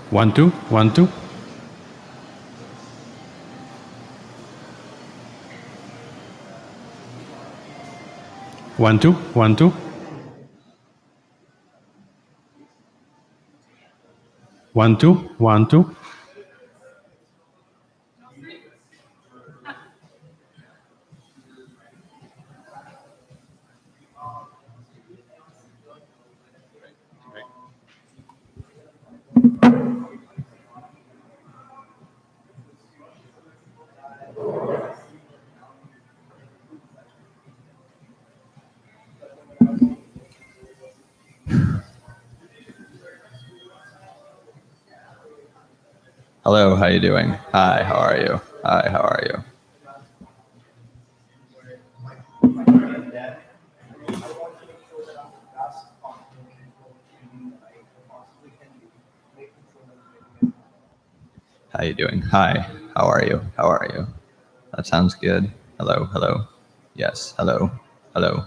One, two, one, two. One, two, one, two. One, two, one, two. Hello, how you doing? Hi, how are you? Hi, how are you? How you doing? Hi, how are you? How are you? That sounds good. Hello, hello. Yes, hello, hello.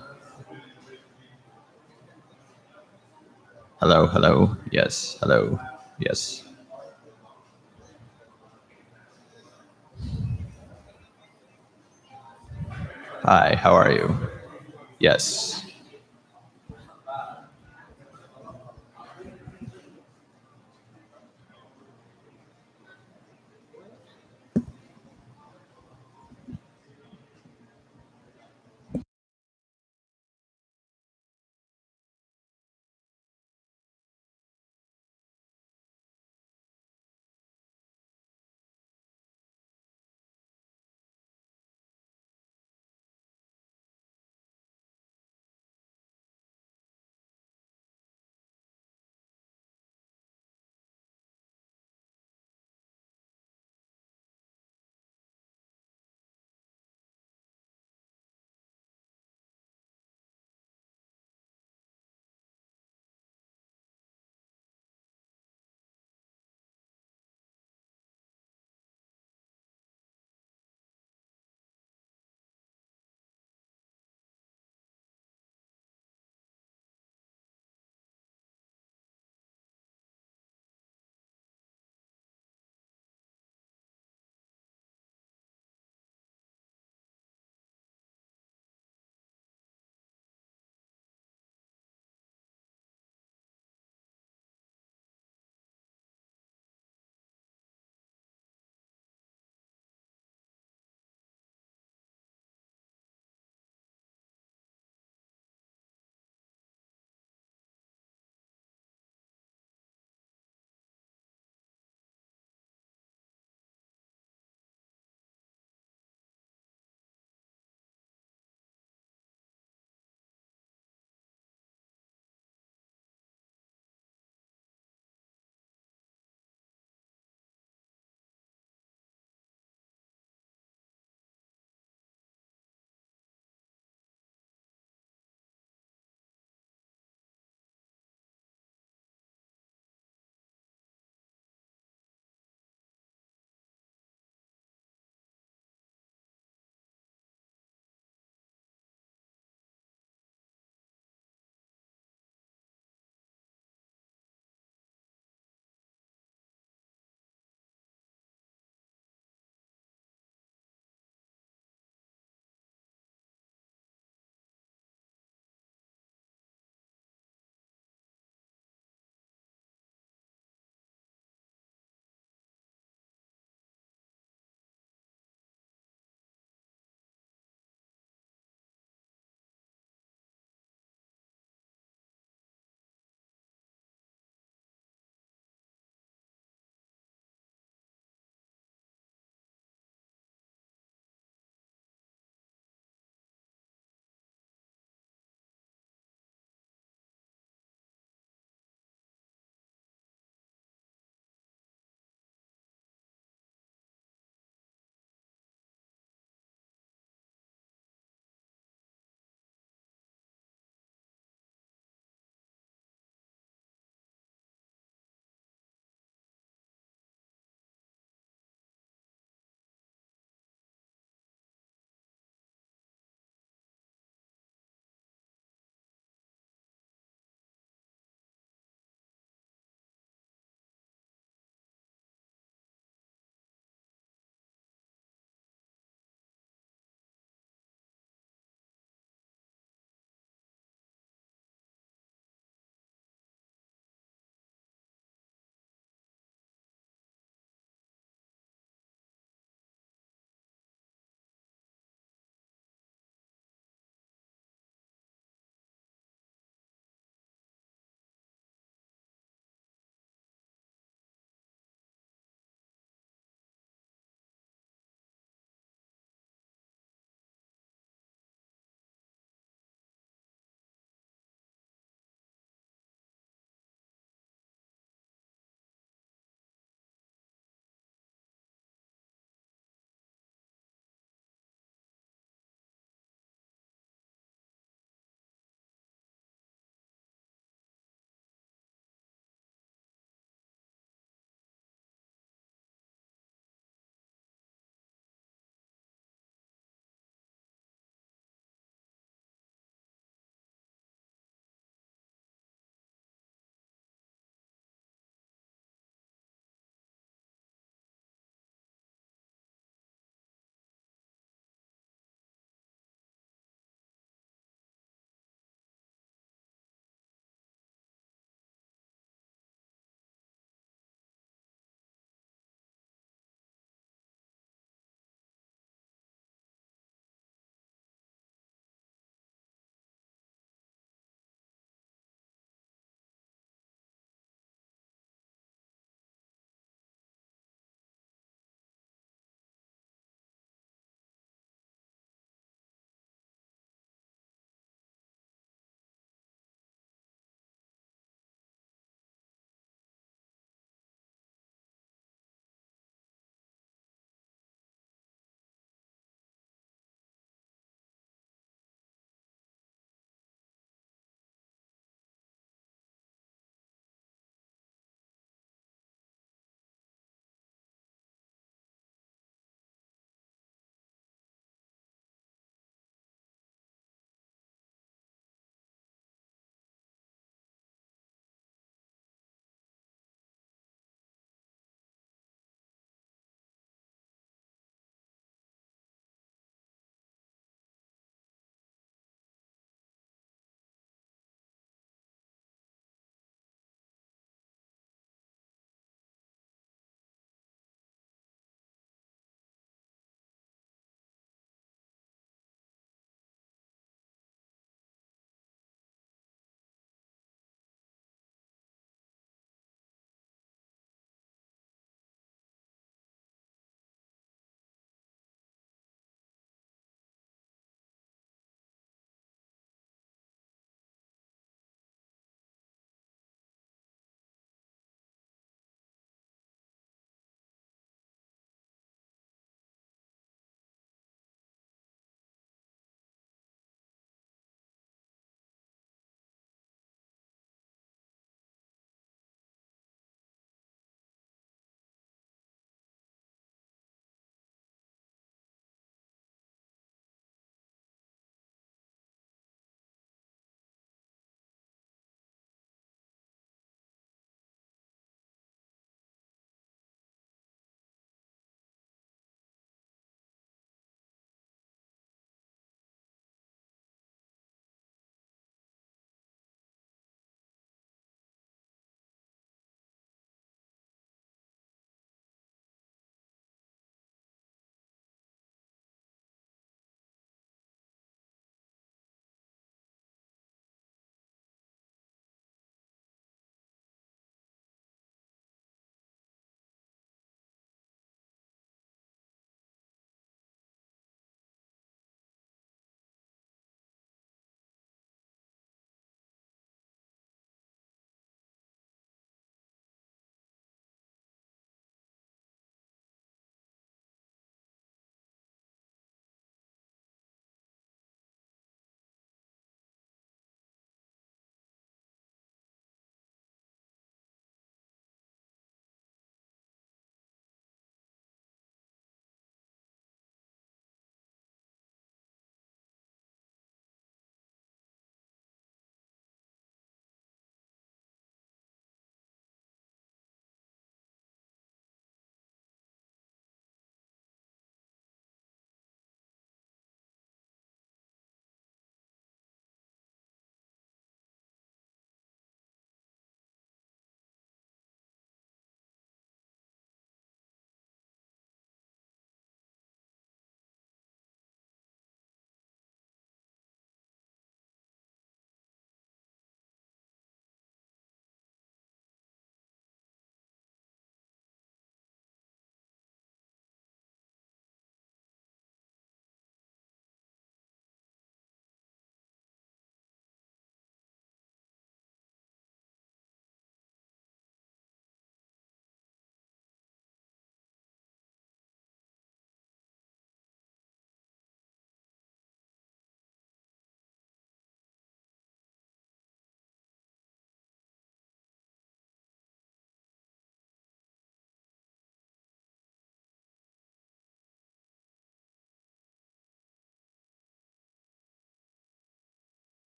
Hello, hello. Yes, hello. Yes. Hi, how are you? Yes.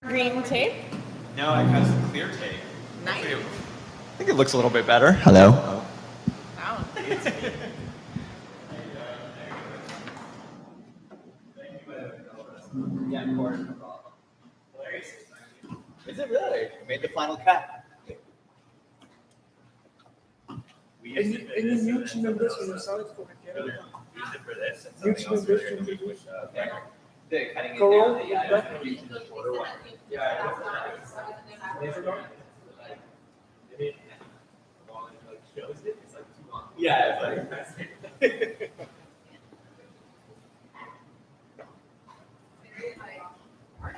Green tape? No, it has clear tape. Nice. I think it looks a little bit better. Hello. Wow. Yeah, of course. Is it really? We made the final cut. Any new team members from your side for the camera? Use it for this. New team members from the group? The cutting it Coral? down. Yeah, it's like.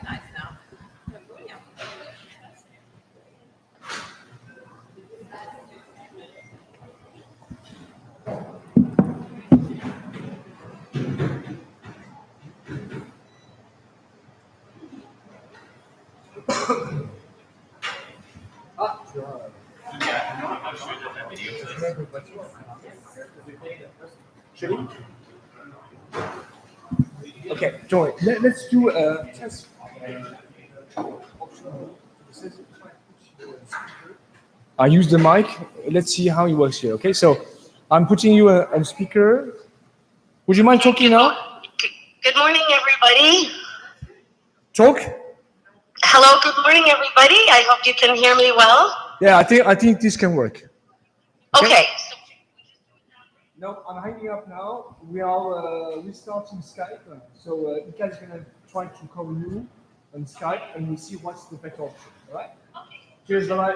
Nice now. Okay, Joy, let's do a test. I use the mic. Let's see how it works here. Okay, so I'm putting you on speaker. Would you mind talking now? Good morning, everybody. Talk. Hello, good morning, everybody. I hope you can hear me well. Yeah, I think this can work. Okay. No, I'm hanging up now. We are restarting Skype. So Ika is gonna try to call you on Skype, and we'll see what's the better option. All right? Cheers, bye.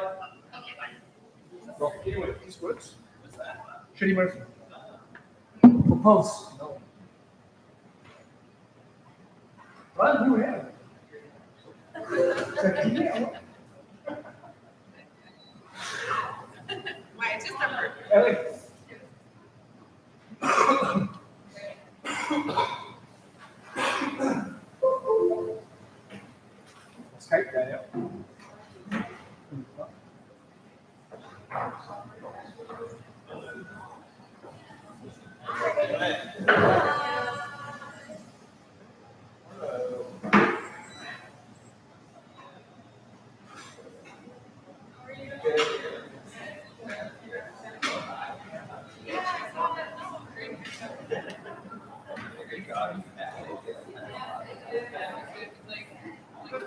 Well, anyway, this works. Shady Murphy. Propose. No. Well, you have. Why, it's just a bird. Skype, Daniel.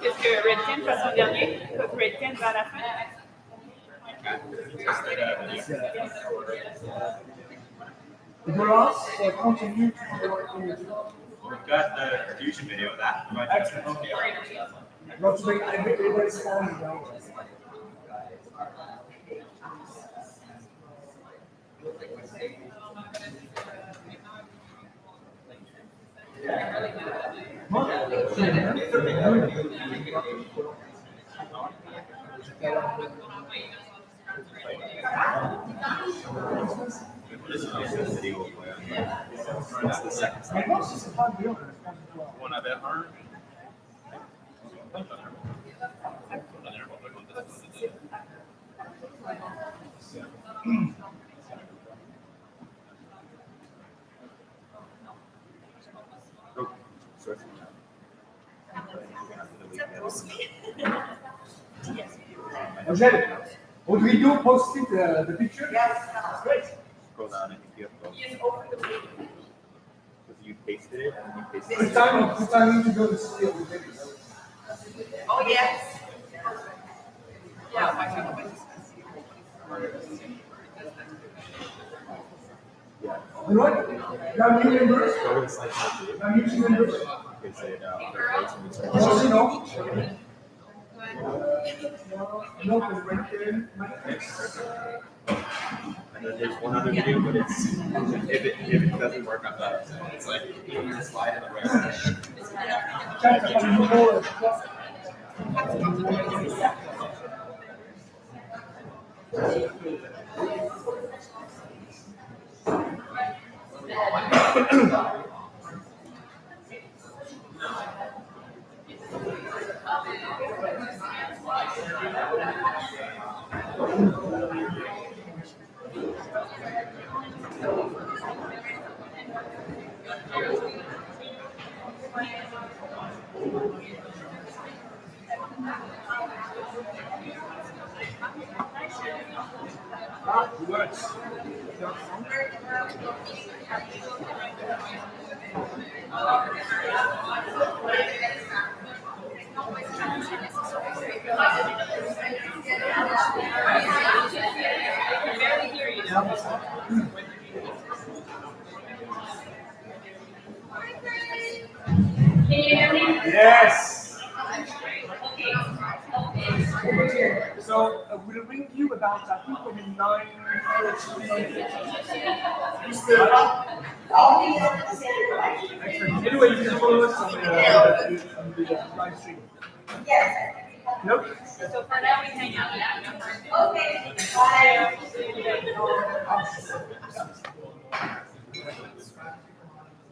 Qu'est-ce que Redken fait son dernier? Redken va à la fin. Nicolas, continue to We've got the fusion video of that. Excellent. Not to make everybody's falling down. That's the second side. One of it are. Angèle, Rodrigo posted the picture? Yes. Great. Scroll down and you have you pasted it and you pasted Good timing to go to see the video. Oh, yes. Yeah, All right. Now new members. Now new team members. Also, no. No, because Redken. And then there's one other video, but it's if it doesn't work on that, it's like you slide it away. It works. Barely hear you. Can you hear me? Yes. So we'll ring you about, I think, maybe 9:30. Anyway, you can follow us on the live stream. Nope. So for now, we hang out.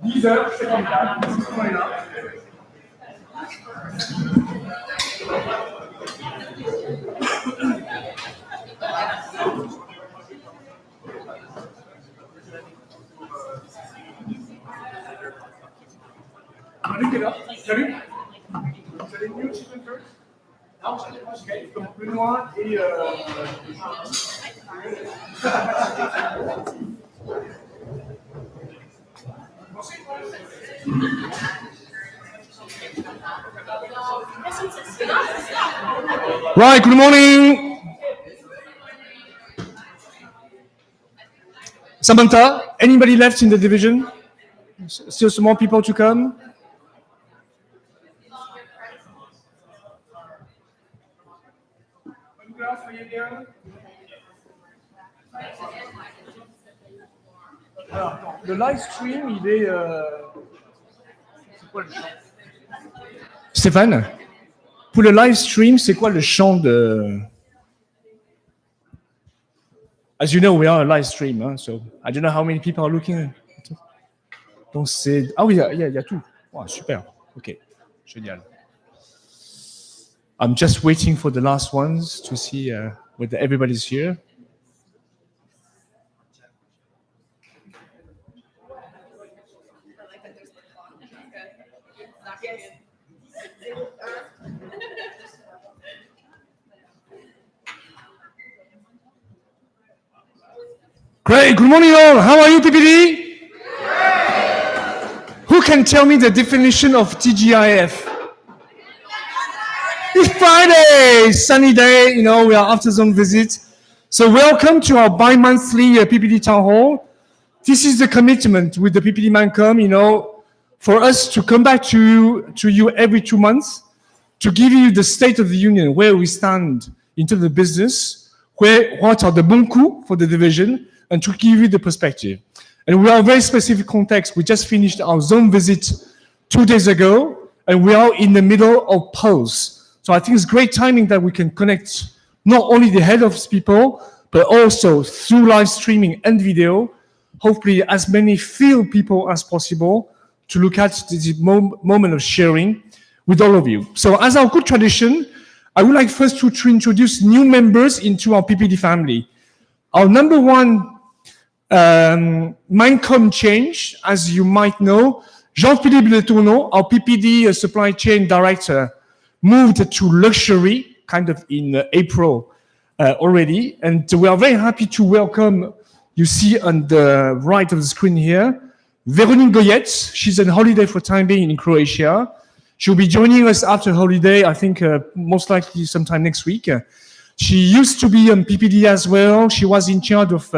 These are second time. This is coming up. Look it up. Salut. Vous allez mieux, chicken first? Non, ok. Donc, Benoît et... Right, good morning. Samantha, anybody left in the division? Still some more people to come? Alors, attends, le live stream, il est... C'est quoi le champ? Stéphane, pour le live stream, c'est quoi le champ de... As you know, we are a live stream, hein, so I don't know how many people are looking. Donc c'est... Ah oui, il y a tout. Wow, super. Ok, génial. I'm just waiting for the last ones to see whether everybody's here. Great, good morning all. How are you, PPD? Who can tell me the definition of TGIF? It's Friday, sunny day, you know, we are after some visit. So welcome to our bi-monthly PPD Town Hall. This is the commitment with the PPD Mancom, you know, for us to come back to you every 2 months to give you the state of the union, where we stand into the business, what are the bons coups for the division, and to give you the perspective. And we are a very specific context. We just finished our zone visit 2 days ago, and we are in the middle of polls. So I think it's great timing that we can connect not only the head office people, but also through live streaming and video, hopefully as many field people as possible to look at this moment of sharing with all of you. So as our good tradition, I would like first to introduce new members into our PPD family. Our number one Mancom change, as you might know, Jean-Philippe Letourneau, our PPD supply chain director, moved to luxury kind of in April already. And we are very happy to welcome, you see on the right of the screen here, Véronique Goyet. She's on holiday for time being in Croatia. She'll be joining us after holiday, I think most likely sometime next week. She used to be on PPD as well. She was in charge of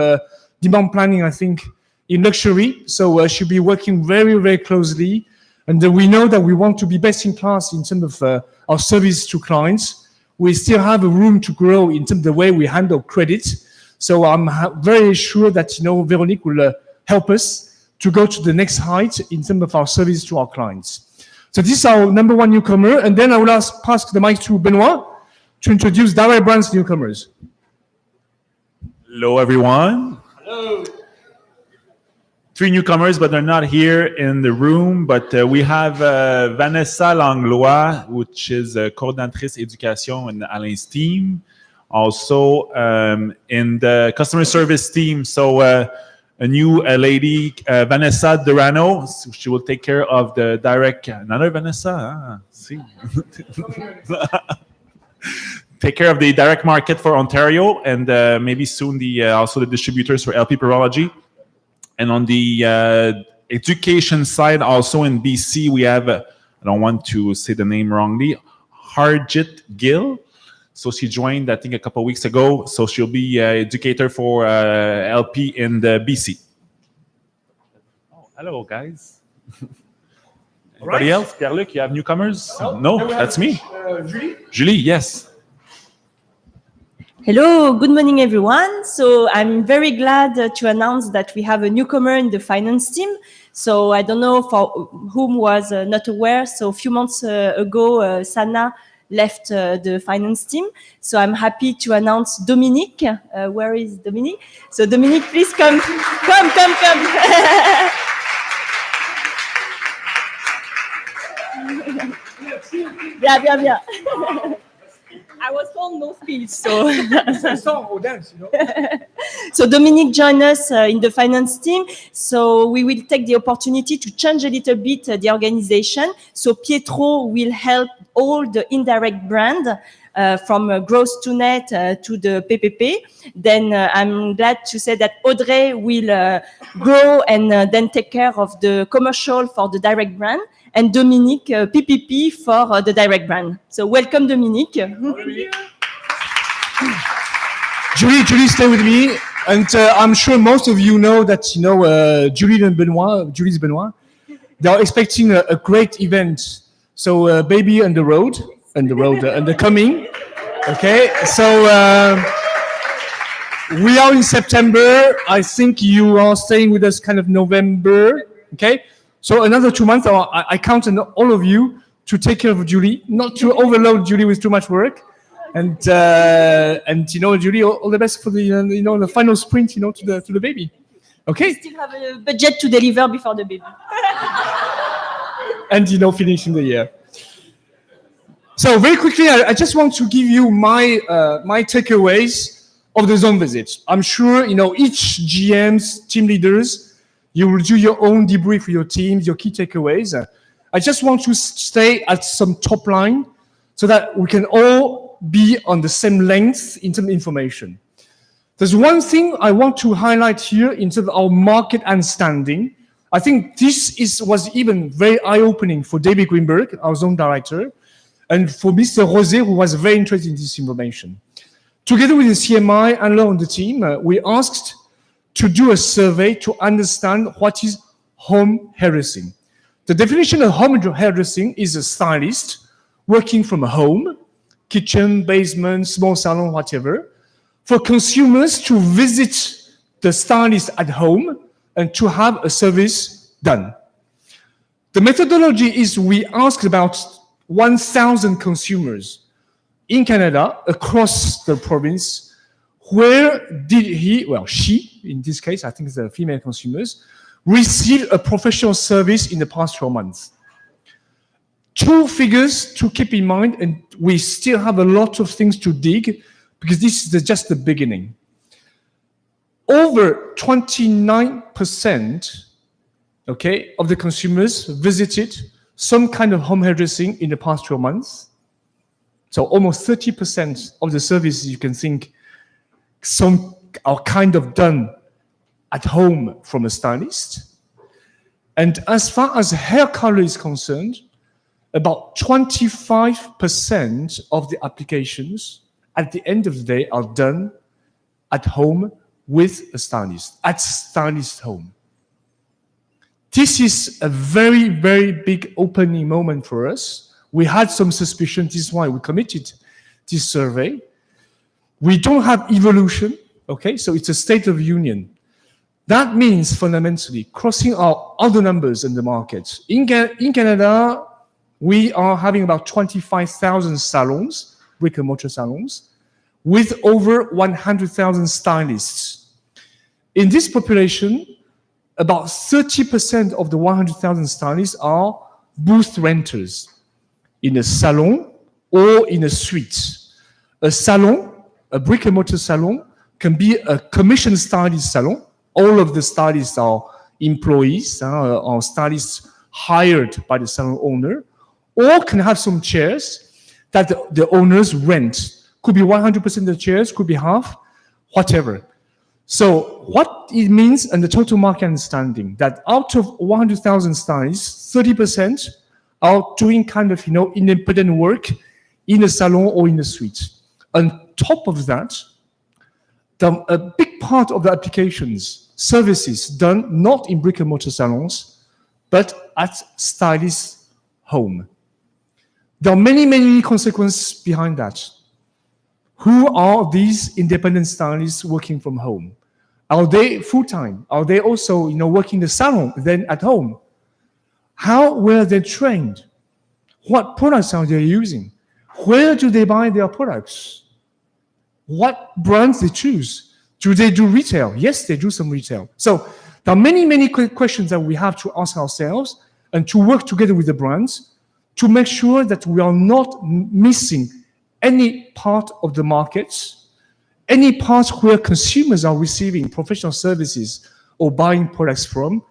demand planning, I think, in luxury. So she'll be working very, very closely. And we know that we want to be best in class in terms of our service to clients. We still have a room to grow in terms of the way we handle credit. So I'm very sure that, you know, Véronique will help us to go to the next height in terms of our service to our clients. So this is our number one newcomer. And then I will pass the mic to Benoit to introduce Direct Brands newcomers. Hello, everyone. Hello. 3 newcomers, but they're not here in the room. But we have Vanessa Langlois, which is coordinatrice éducation in Alain's team. Also in the customer service team. So a new lady, Vanessa Durano. She will take care of the direct. Another Vanessa? See. take care of the direct market for Ontario and maybe soon also the distributors for LP Purology. And on the education side, also in BC, we have, I don't want to say the name wrongly, Harjit Gill. So she joined, I think, a couple of weeks ago. So she'll be educator for LP in the BC. Oh, hello, guys. Anybody else? Pierre-Luc, you have newcomers? No, that's me. Julie, yes. Hello, good morning, everyone. So I'm very glad to announce that we have a newcomer in the finance team. So I don't know for whom was not aware. So a few months ago, Sana left the finance team. So I'm happy to announce Dominique. Where is Dominique? So Dominique, please come. Bien. I was told no speech, so. So Dominique joined us in the finance team. So we will take the opportunity to change a little bit the organization. So Pietro will help all the indirect brand from gross to net to the PPP. Then I'm glad to say that Audrey will grow and then take care of the commercial for the direct brand. And Dominique, PPP for the direct brand. So welcome, Dominique. Julie, stay with me. And I'm sure most of you know that, Julie's Benoit, they are expecting a great event. So baby on the road, and the coming. Okay, so we are in September. I think you are staying with us kind of November. Okay. So another 2 months, I count on all of you to take care of Julie, not to overload Julie with too much work, and Julie, all the best for the the final sprint, to the baby. Okay. We still have a budget to deliver before the baby. And finishing the year. So very quickly, I just want to give you my takeaways of the zone visit. I'm sure each GMs, team leaders. You will do your own debrief for your teams, your key takeaways. I just want to stay at some top line so that we can all be on the same length in terms of information. There's one thing I want to highlight here in terms of our market understanding. I think this was even very eye-opening for David Greenberg, our zone director, and for Mr. Rosé, who was very interested in this information. Together with the CMI and on the team, we asked to do a survey to understand what is home hairdressing. The definition of home hairdressing is a stylist working from a home, kitchen, basement, small salon, whatever, for consumers to visit the stylist at home and to have a service done. The methodology is we asked about 1,000 consumers in Canada across the province. Where did she, in this case, I think it's the female consumers, receive a professional service in the past 12 months? Two figures to keep in mind, and we still have a lot of things to dig because this is just the beginning. Over 29%, of the consumers visited some kind of home hairdressing in the past 12 months. So almost 30% of the services you can think some are kind of done at home from a stylist. And as far as hair color is concerned, about 25% of the applications at the end of the day are done at home with a stylist, at stylist home. This is a very, very big opening moment for us. We had some suspicion, this is why we committed this survey. We don't have evolution, so it's a state of union. That means fundamentally crossing our other numbers in the market. In Canada, we are having about 25,000 salons, brick and mortar salons, with over 100,000 stylists. In this population, about 30% of the 100,000 stylists are booth renters in a salon or in a suite. A salon, a brick and mortar salon, can be a commission stylist salon. All of the stylists are employees, are stylists hired by the salon owner, or can have some chairs that the owners rent, Could be 100% of the chairs, could be half, whatever. So what it means and the total market understanding that out of 100,000 stylists, 30% are doing kind of, independent work in a salon or in a suite. On top of that, a big part of the applications, services done not in brick and mortar salons, but at stylist home. There are many, many consequences behind that. Who are these independent stylists working from home? Are they full-time? Are they also, working in the salon, then at home? How were they trained? What products are they using? Where do they buy their products? What brands they choose? Do they do retail? Yes, they do some retail. So there are many, many questions that we have to ask ourselves and to work together with the brands to make sure that we are not missing any part of the markets, any part where consumers are receiving professional services or buying products from.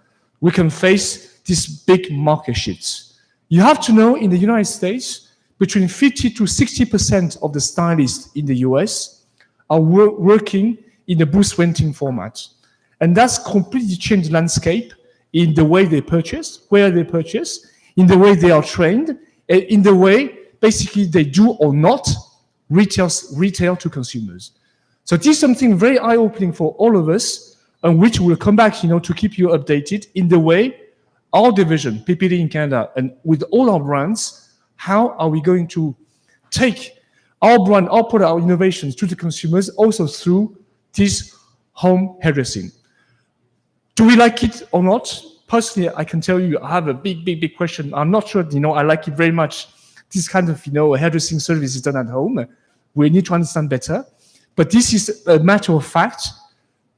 We can face these big market shifts. You have to know in the United States, between 50 to 60% of the stylists in the US are working in a booth renting format. And that's completely changed the landscape in the way they purchase, where they purchase, in the way they are trained, in the way basically they do or not retail to consumers. So this is something very eye-opening for all of us, and which we'll come back, to keep you updated in the way our division, PPD in Canada, and with all our brands, how are we going to take our brand, our product, our innovations to the consumers also through this home hairdressing. Do we like it or not? Personally, I can tell you, I have a big question. I'm not sure, I like it very much. This kind of, hairdressing service is done at home. We need to understand better. But this is a matter of fact.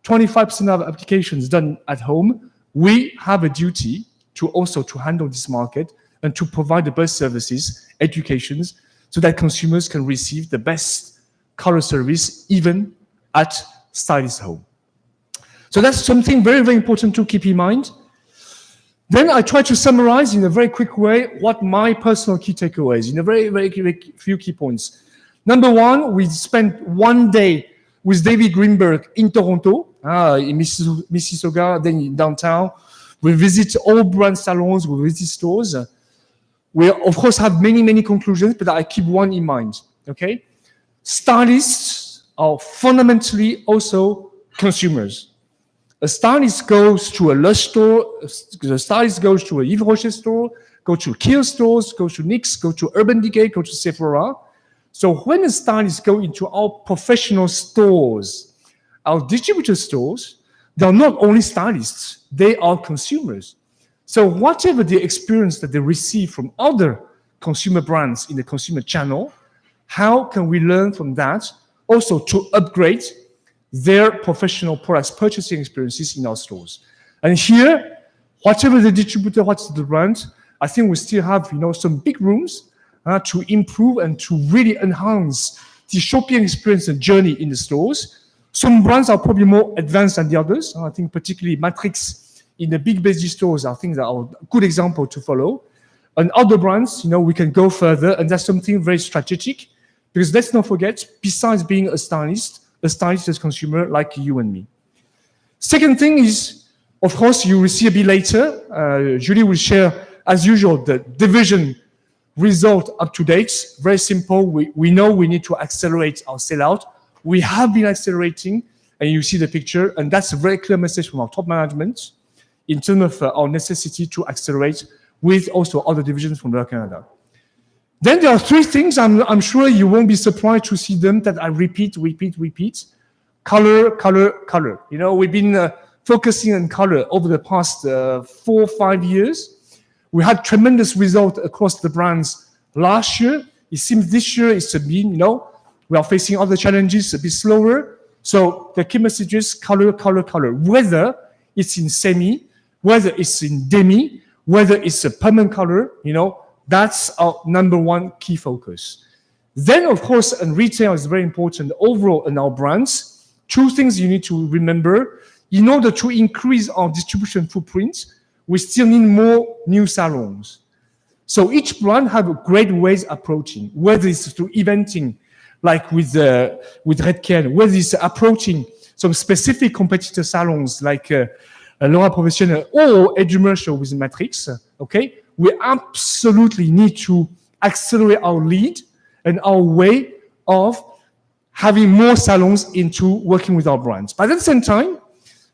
25% of applications done at home. We have a duty to also to handle this market and to provide the best services, educations, so that consumers can receive the best color service even at stylist home. So that's something very, very important to keep in mind. Then I try to summarize in a very quick way what my personal key takeaways, in a very, very few key points. Number one, we spent one day with David Greenberg in Toronto, in Mississauga, then in downtown. We visit all brand salons, we visit stores. We, of course, have many, many conclusions, but I keep one in mind, okay? Stylists are fundamentally also consumers. A stylist goes to a Lush store, a stylist goes to a Yves Rocher store, go to Kiehl's stores, go to NYX, go to Urban Decay, go to Sephora. So when a stylist go into our professional stores, our distributor stores, they're not only stylists, they are consumers. So whatever the experience that they receive from other consumer brands in the consumer channel, how can we learn from that also to upgrade their professional products purchasing experiences in our stores? And here, whatever the distributor, what's the brand, I think we still have some big rooms to improve and to really enhance the shopping experience and journey in the stores. Some brands are probably more advanced than the others. I think particularly Matrix in the big busy stores, I think that are a good example to follow. And other brands, we can go further, and that's something very strategic, because let's not forget, besides being a stylist is a consumer like you and me. Second thing is, of course, you will see a bit later, Julie will share, as usual, the division result up to date. Very simple. We know we need to accelerate our sellout. We have been accelerating, and you see the picture, and that's a very clear message from our top management in terms of our necessity to accelerate with also other divisions from Air Canada. Then there are three things, I'm sure you won't be surprised to see them, that I repeat. Color, color, color. We've been focusing on color over the past 4 or 5 years. We had tremendous results across the brands last year. It seems this year it's been, we are facing other challenges, a bit slower. So the key message is color, color, color. Whether it's in semi, whether it's in demi, whether it's a permanent color, that's our number one key focus. Then, of course, and retail is very important overall in our brands. Two things you need to remember. In order to increase our distribution footprint, we still need more new salons. So each brand have great ways approaching, whether it's through eventing, like with Redken, where it's approaching some specific competitor salons like Laura Professionnel or Edumercial with Matrix, okay? We absolutely need to accelerate our lead and our way of having more salons into working with our brands. But at the same time,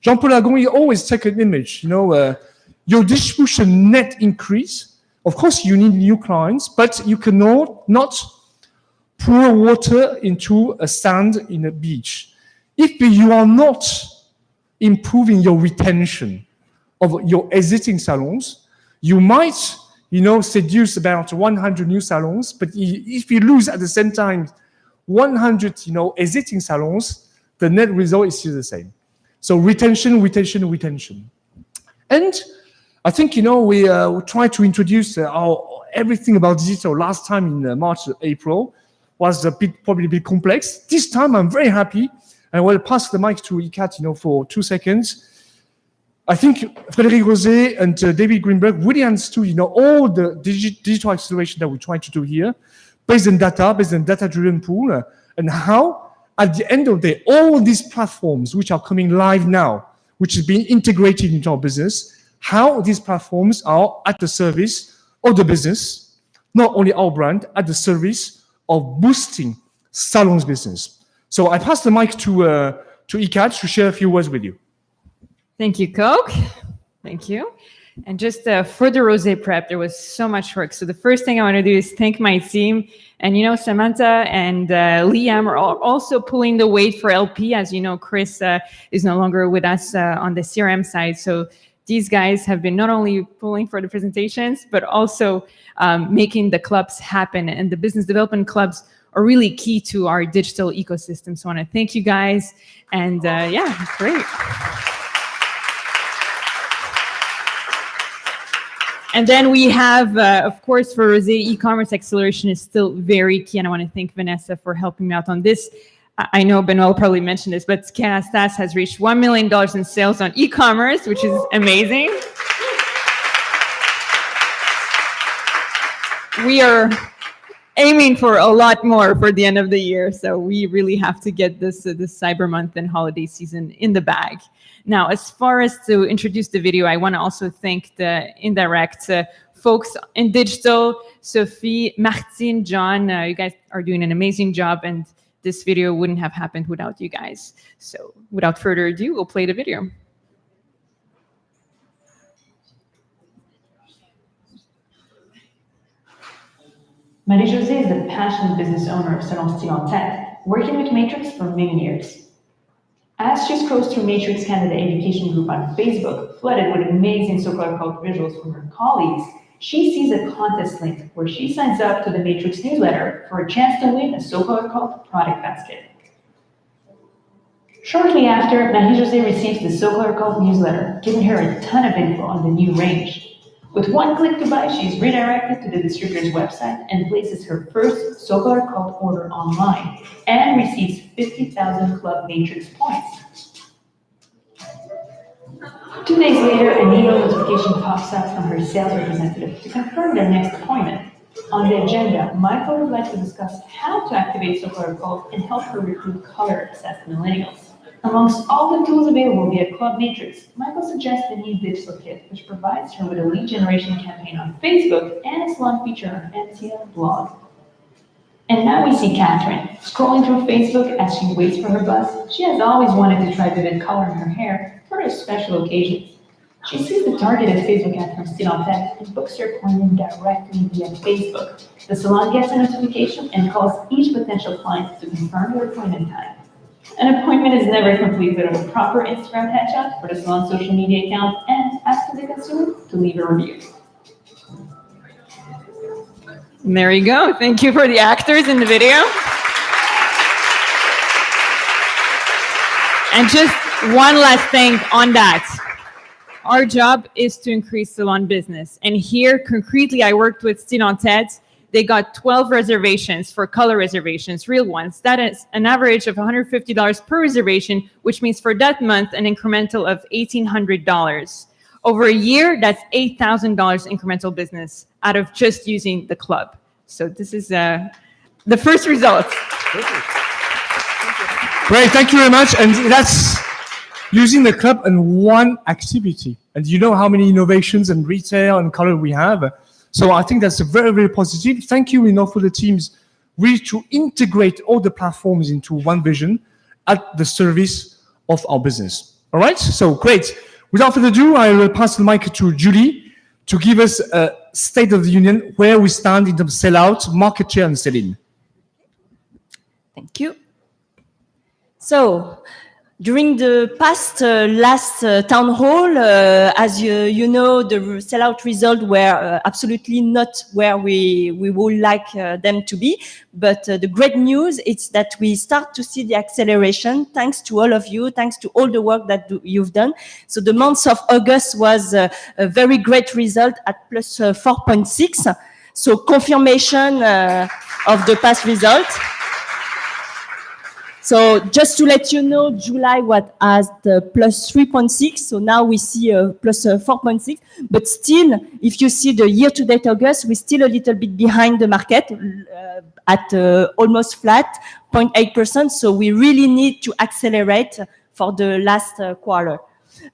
Jean-Paul Agon, you always take an image, your distribution net increase. Of course, you need new clients, but you cannot not pour water into a sand in a beach. If you are not improving your retention of your existing salons, you might, seduce about 100 new salons, but if you lose at the same time 100, existing salons, the net result is still the same. So retention. And I think, we tried to introduce everything about digital last time in March, April, was probably a bit complex. This time I'm very happy. I will pass the mic to Ikat, for 2 seconds. I think Frédéric Rosé and David Greenberg really understood, all the digital acceleration that we're trying to do here, based on data-driven pool, and how, at the end of the day, all these platforms which are coming live now, which is being integrated into our business, how these platforms are at the service of the business, not only our brand, at the service of boosting salons business. So I pass the mic to Ikat to share a few words with you. Thank you, Coke. Thank you. And just for the rosé prep, there was so much work. So the first thing I want to do is thank my team. And, Samantha and Liam are also pulling the weight for LP. As you know, Chris is no longer with us on the CRM side. So these guys have been not only pulling for the presentations, but also making the clubs happen. And the business development clubs are really key to our digital ecosystem. So I want to thank you guys. And great. And then we have, of course, for Rosé, e-commerce acceleration is still very key. And I want to thank Vanessa for helping me out on this. I know Benoit will probably mention this, but Canastas has reached $1 million in sales on e-commerce, which is amazing. We are aiming for a lot more for the end of the year. So we really have to get this Cyber Month and holiday season in the bag. Now, as far as to introduce the video, I want to also thank the indirect folks in digital, Sophie, Martine, John. You guys are doing an amazing job, and this video wouldn't have happened without you guys. So without further ado, we'll play the video. Marie-Josée is the passionate business owner of Salon Style en Tête, working with Matrix for many years. As she scrolls through Matrix Canada Education Group on Facebook, flooded with amazing so-called visuals from her colleagues, she sees a contest link where she signs up to the Matrix newsletter for a chance to win a so-called product basket. Shortly after, Marie-Josée receives the so-called newsletter, giving her a ton of info on the new range. With one click to buy, she is redirected to the distributor's website and places her first so-called order online and receives 50,000 Club Matrix points. 2 days later, an email notification pops up from her sales representative to confirm their next appointment. On the agenda, Michael would like to discuss how to activate so-called and help her recruit color-obsessed millennials. Amongst all the tools available via Club Matrix, Michael suggests the new digital kit, which provides her with a lead generation campaign on Facebook and a salon feature on her MTL blog. And now we see Catherine, scrolling through Facebook as she waits for her bus. She has always wanted to try vivid color in her hair for her special occasions. She sees the targeted Facebook ad from Style en Tête and books her appointment directly via Facebook. The salon gets a notification and calls each potential client to confirm their appointment time. An appointment is never complete without a proper Instagram headshot for the salon social media account and asking the consumer to leave a review. And there you go. Thank you for the actors in the video. And just one last thing on that. Our job is to increase salon business. And here, concretely, I worked with Style en Tête. They got 12 reservations for color reservations, real ones. That is an average of $150 per reservation, which means for that month, an incremental of $1,800. Over a year, that's $8,000 incremental business out of just using the club. So this is the first result. Great, thank you very much. And that's using the club in one activity. And you know how many innovations and retail and color we have. So I think that's a very, very positive. Thank you, for the teams really to integrate all the platforms into one vision at the service of our business. All right, so great. Without further ado, I will pass the mic to Julie to give us a state of the union where we stand in terms of sell-out, market share, and sell-in. Thank you. So, during the past last town hall, as you know, the sellout results were absolutely not where we would like them to be. But the great news is that we start to see the acceleration thanks to all of you, thanks to all the work that you've done. So the month of August was a very great result at plus 4.6. So confirmation of the past results. So just to let you know, July was at plus 3.6. So now we see plus 4.6. But still, if you see the year-to-date August, we're still a little bit behind the market at almost flat, 0.8%. So we really need to accelerate for the last quarter.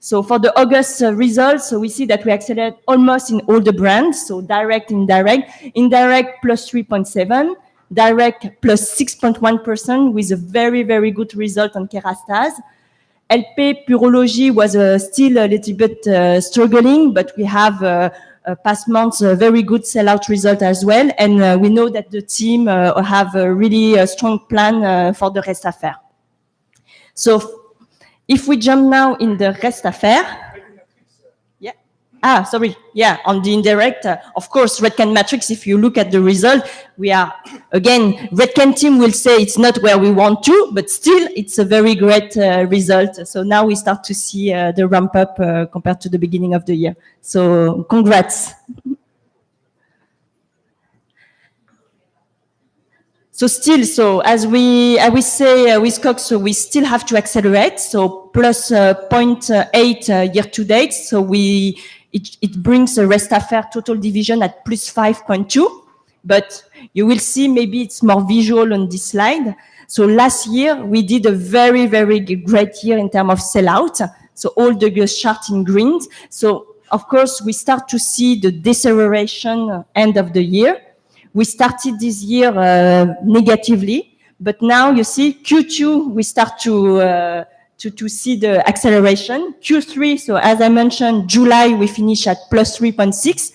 So for the August results, so we see that we accelerate almost in all the brands. So direct, indirect plus 3.7. Direct plus 6.1% with a very, very good result on Kerastase. LP Purology was still a little bit struggling, but we have past months a very good sellout result as well. And we know that the team have a really strong plan for the rest affair. So if we jump now in the rest affair, on the indirect, of course, Redken Matrix, if you look at the result, we are, again, Redken team will say it's not where we want to, but still, it's a very great result. So now we start to see the ramp up compared to the beginning of the year. So congrats. So still, so as I will say with Cox, so we still have to accelerate. So plus 0.8 year to date. So it brings the rest affair total division at plus 5.2. But you will see maybe it's more visual on this slide. So last year we did a very, very great year in terms of sellout. So all the charts in green. So of course we start to see the deceleration end of the year. We started this year negatively, but now you see Q2 we start to see the acceleration. Q3, so as I mentioned, July we finish at plus 3.6,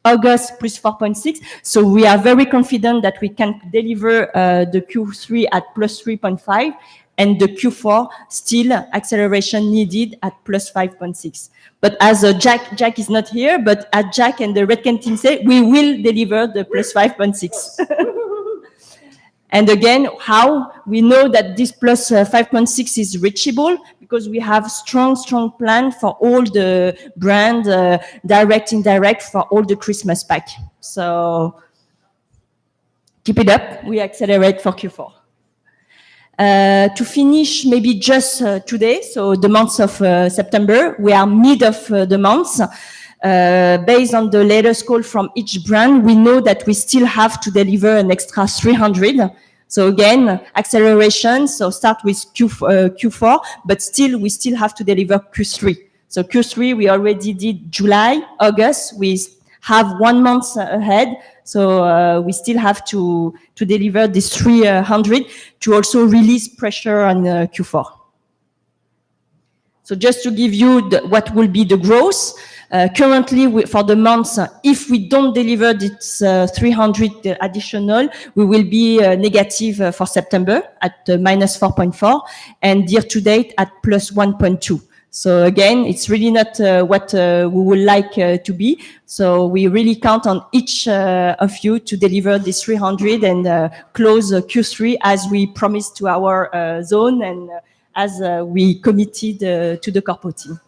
August plus 4.6. So we are very confident that we can deliver the Q3 at plus 3.5 and the Q4 still acceleration needed at plus 5.6. But as Jack is not here, but as Jack and the Redken team say, we will deliver the plus 5.6. And again, how? We know that this plus 5.6 is reachable because we have strong plan for all the brand, direct, indirect, for all the Christmas pack. So keep it up. We accelerate for Q4. To finish, maybe just today, so the month of September, we are mid of the month. Based on the latest call from each brand, we know that we still have to deliver an extra 300. So again, acceleration, so start with Q4, but still, we still have to deliver Q3. So Q3, we already did July, August, we have 1 month ahead. So we still have to deliver this 300 to also release pressure on Q4. So just to give you what will be the growth, currently for the months, if we don't deliver this 300 additional, we will be negative for September at minus 4.4 and year to date at plus 1.2. So again, it's really not what we would like to be. So we really count on each of you to deliver this 300 and close Q3 as we promised to our zone and as we committed to the corporate team.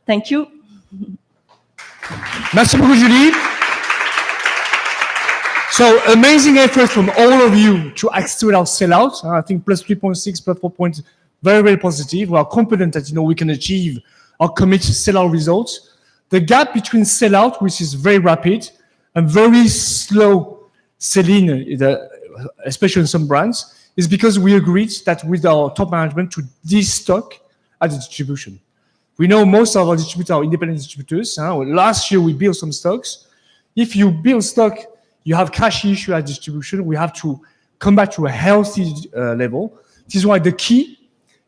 Thank you. Merci beaucoup, Julie. So amazing effort from all of you to accelerate our sellout. I think plus 3.6, plus 4 points. Very, very positive. We are confident that we can achieve our committed sellout results. The gap between sellout, which is very rapid, and very slow sell-in, especially in some brands, is because we agreed that with our top management to destock at the distribution. We know most of our distributors are independent distributors. Last year we built some stocks. If you build stock, you have cash issue at distribution. We have to come back to a healthy level. This is why the key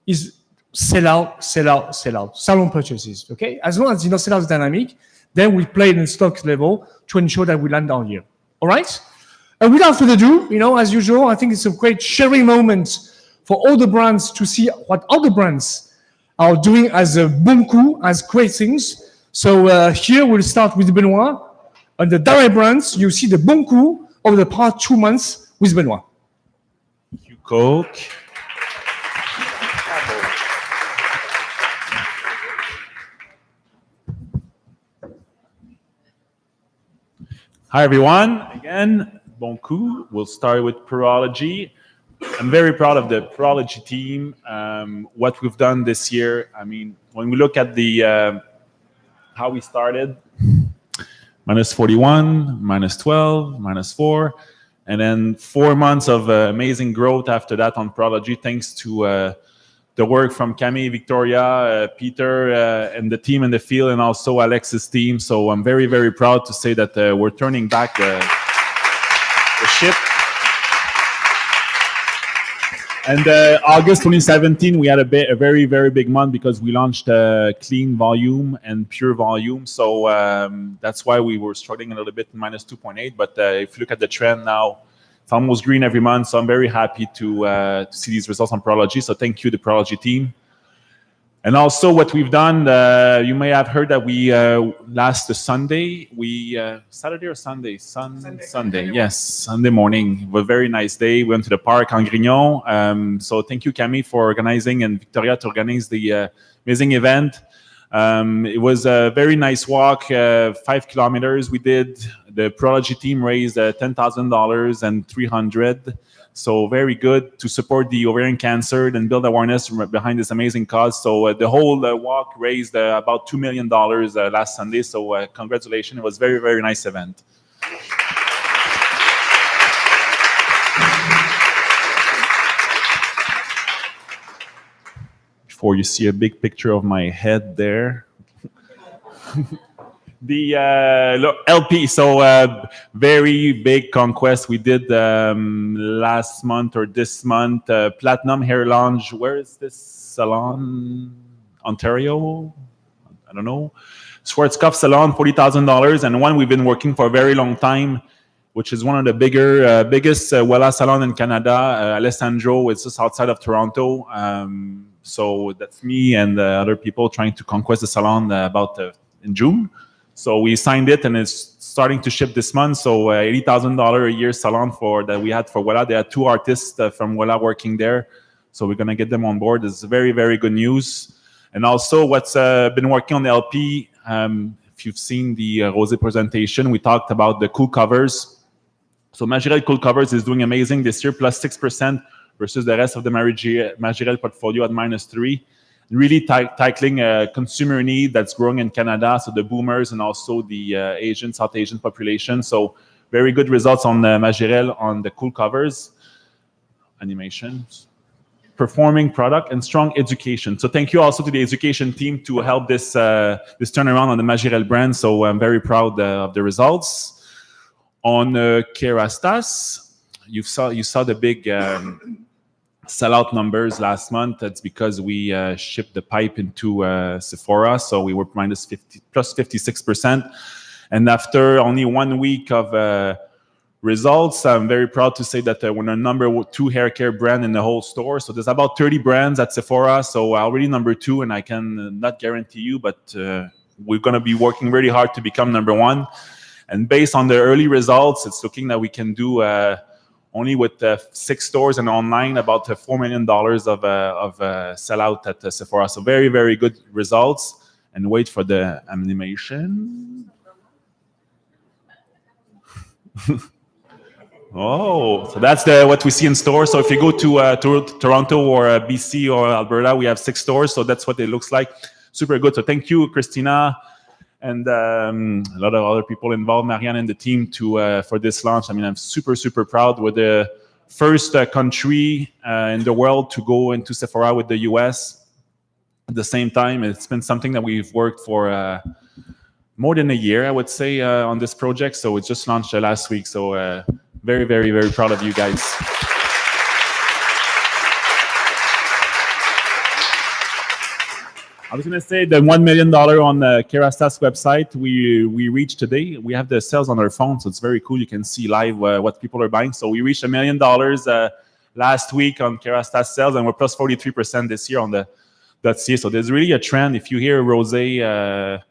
is sell out, sell out, sell out. Salon purchases, okay? As long as sell out is dynamic, then we play in the stock level to ensure that we land down here. All right? And without further ado, as usual, I think it's a great sharing moment for all the brands to see what other brands are doing as a bon coup, as great things. So here we'll start with Benoit. On the direct brands, you see the bon coup over the past 2 months with Benoit. Thank you, Coke. Hi, everyone. Again, bon coup. We'll start with Purology. I'm very proud of the Purology team, what we've done this year. I mean, when we look at the how we started, -41, -12, -4, and then 4 months of amazing growth after that on Purology, thanks to the work from Camille, Victoria, Peter, and the team in the field, and also Alex's team. So I'm very, very proud to say that we're turning back the ship. And August 2017, we had a very, very big month because we launched Clean Volume and Pure Volume. So that's why we were struggling a little bit in -2.8. But if you look at the trend now, it's almost green every month. So I'm very happy to see these results on Purology. So thank you, the Purology team. And also what we've done, you may have heard that we last Sunday, Saturday or Sunday? Sunday, yes, Sunday morning. It was a very nice day. We went to the park en Grignon. So thank you, Camille, for organizing, and Victoria to organize the amazing event. It was a very nice walk, 5 kilometers we did. The Purology team raised $10,000 and $300. So very good to support the ovarian cancer and build awareness behind this amazing cause. So the whole walk raised about $2 million last Sunday. So congratulations. It was a very, very nice event. Before you see a big picture of my head there. The LP, so very big conquest we did last month or this month. Platinum Hair Lounge. Where is this salon? Ontario? I don't know. Schwarzkopf Salon, $40,000, and one we've been working for a very long time, which is one of the biggest Wella salon in Canada. Alessandro, it's just outside of Toronto. So that's me and other people trying to conquest the salon in June. So we signed it, and it's starting to ship this month. So $80,000 a year salon that we had for Wella. They had 2 artists from Wella working there. So we're going to get them on board. It's very, very good news. And also what's been working on the LP, if you've seen the Rosé presentation, we talked about the cool covers. So Majirel cool covers is doing amazing this year, plus 6% versus the rest of the Majirel portfolio at -3%. Really tackling a consumer need that's growing in Canada, so the boomers and also the South Asian population. So very good results on Majirel on the cool covers, animations, performing product, and strong education. So thank you also to the education team to help this turnaround on the Majirel brand. So I'm very proud of the results. On Kerastase, you saw the big sellout numbers last month. That's because we shipped the pipe into Sephora, so we were plus 56%. And after only 1 week of results, I'm very proud to say that we're the number 2 hair care brand in the whole store. So there's about 30 brands at Sephora, so already number 2, and I can not guarantee you, but we're going to be working really hard to become number 1. And based on the early results, it's looking that we can do only with 6 stores and online about $4 million of sellout at Sephora. So very, very good results. And wait for the animation. Oh, so that's what we see in stores. So if you go to Toronto or BC or Alberta, we have 6 stores. So that's what it looks like. Super good. So thank you, Christina, and a lot of other people involved, Marianne and the team, for this launch. I mean, I'm super, super proud. We're the first country in the world to go into Sephora with the US at the same time. It's been something that we've worked for more than a year, I would say, on this project. So it just launched last week. So very, very, very proud of you guys. I was going to say the $1 million on the Kerastase website we reached today. We have the sales on our phone, so it's very cool. You can see live what people are buying. So we reached $1 million last week on Kerastase sales, and we're plus 43% this year on the .ca. So there's really a trend. If you hear Rosé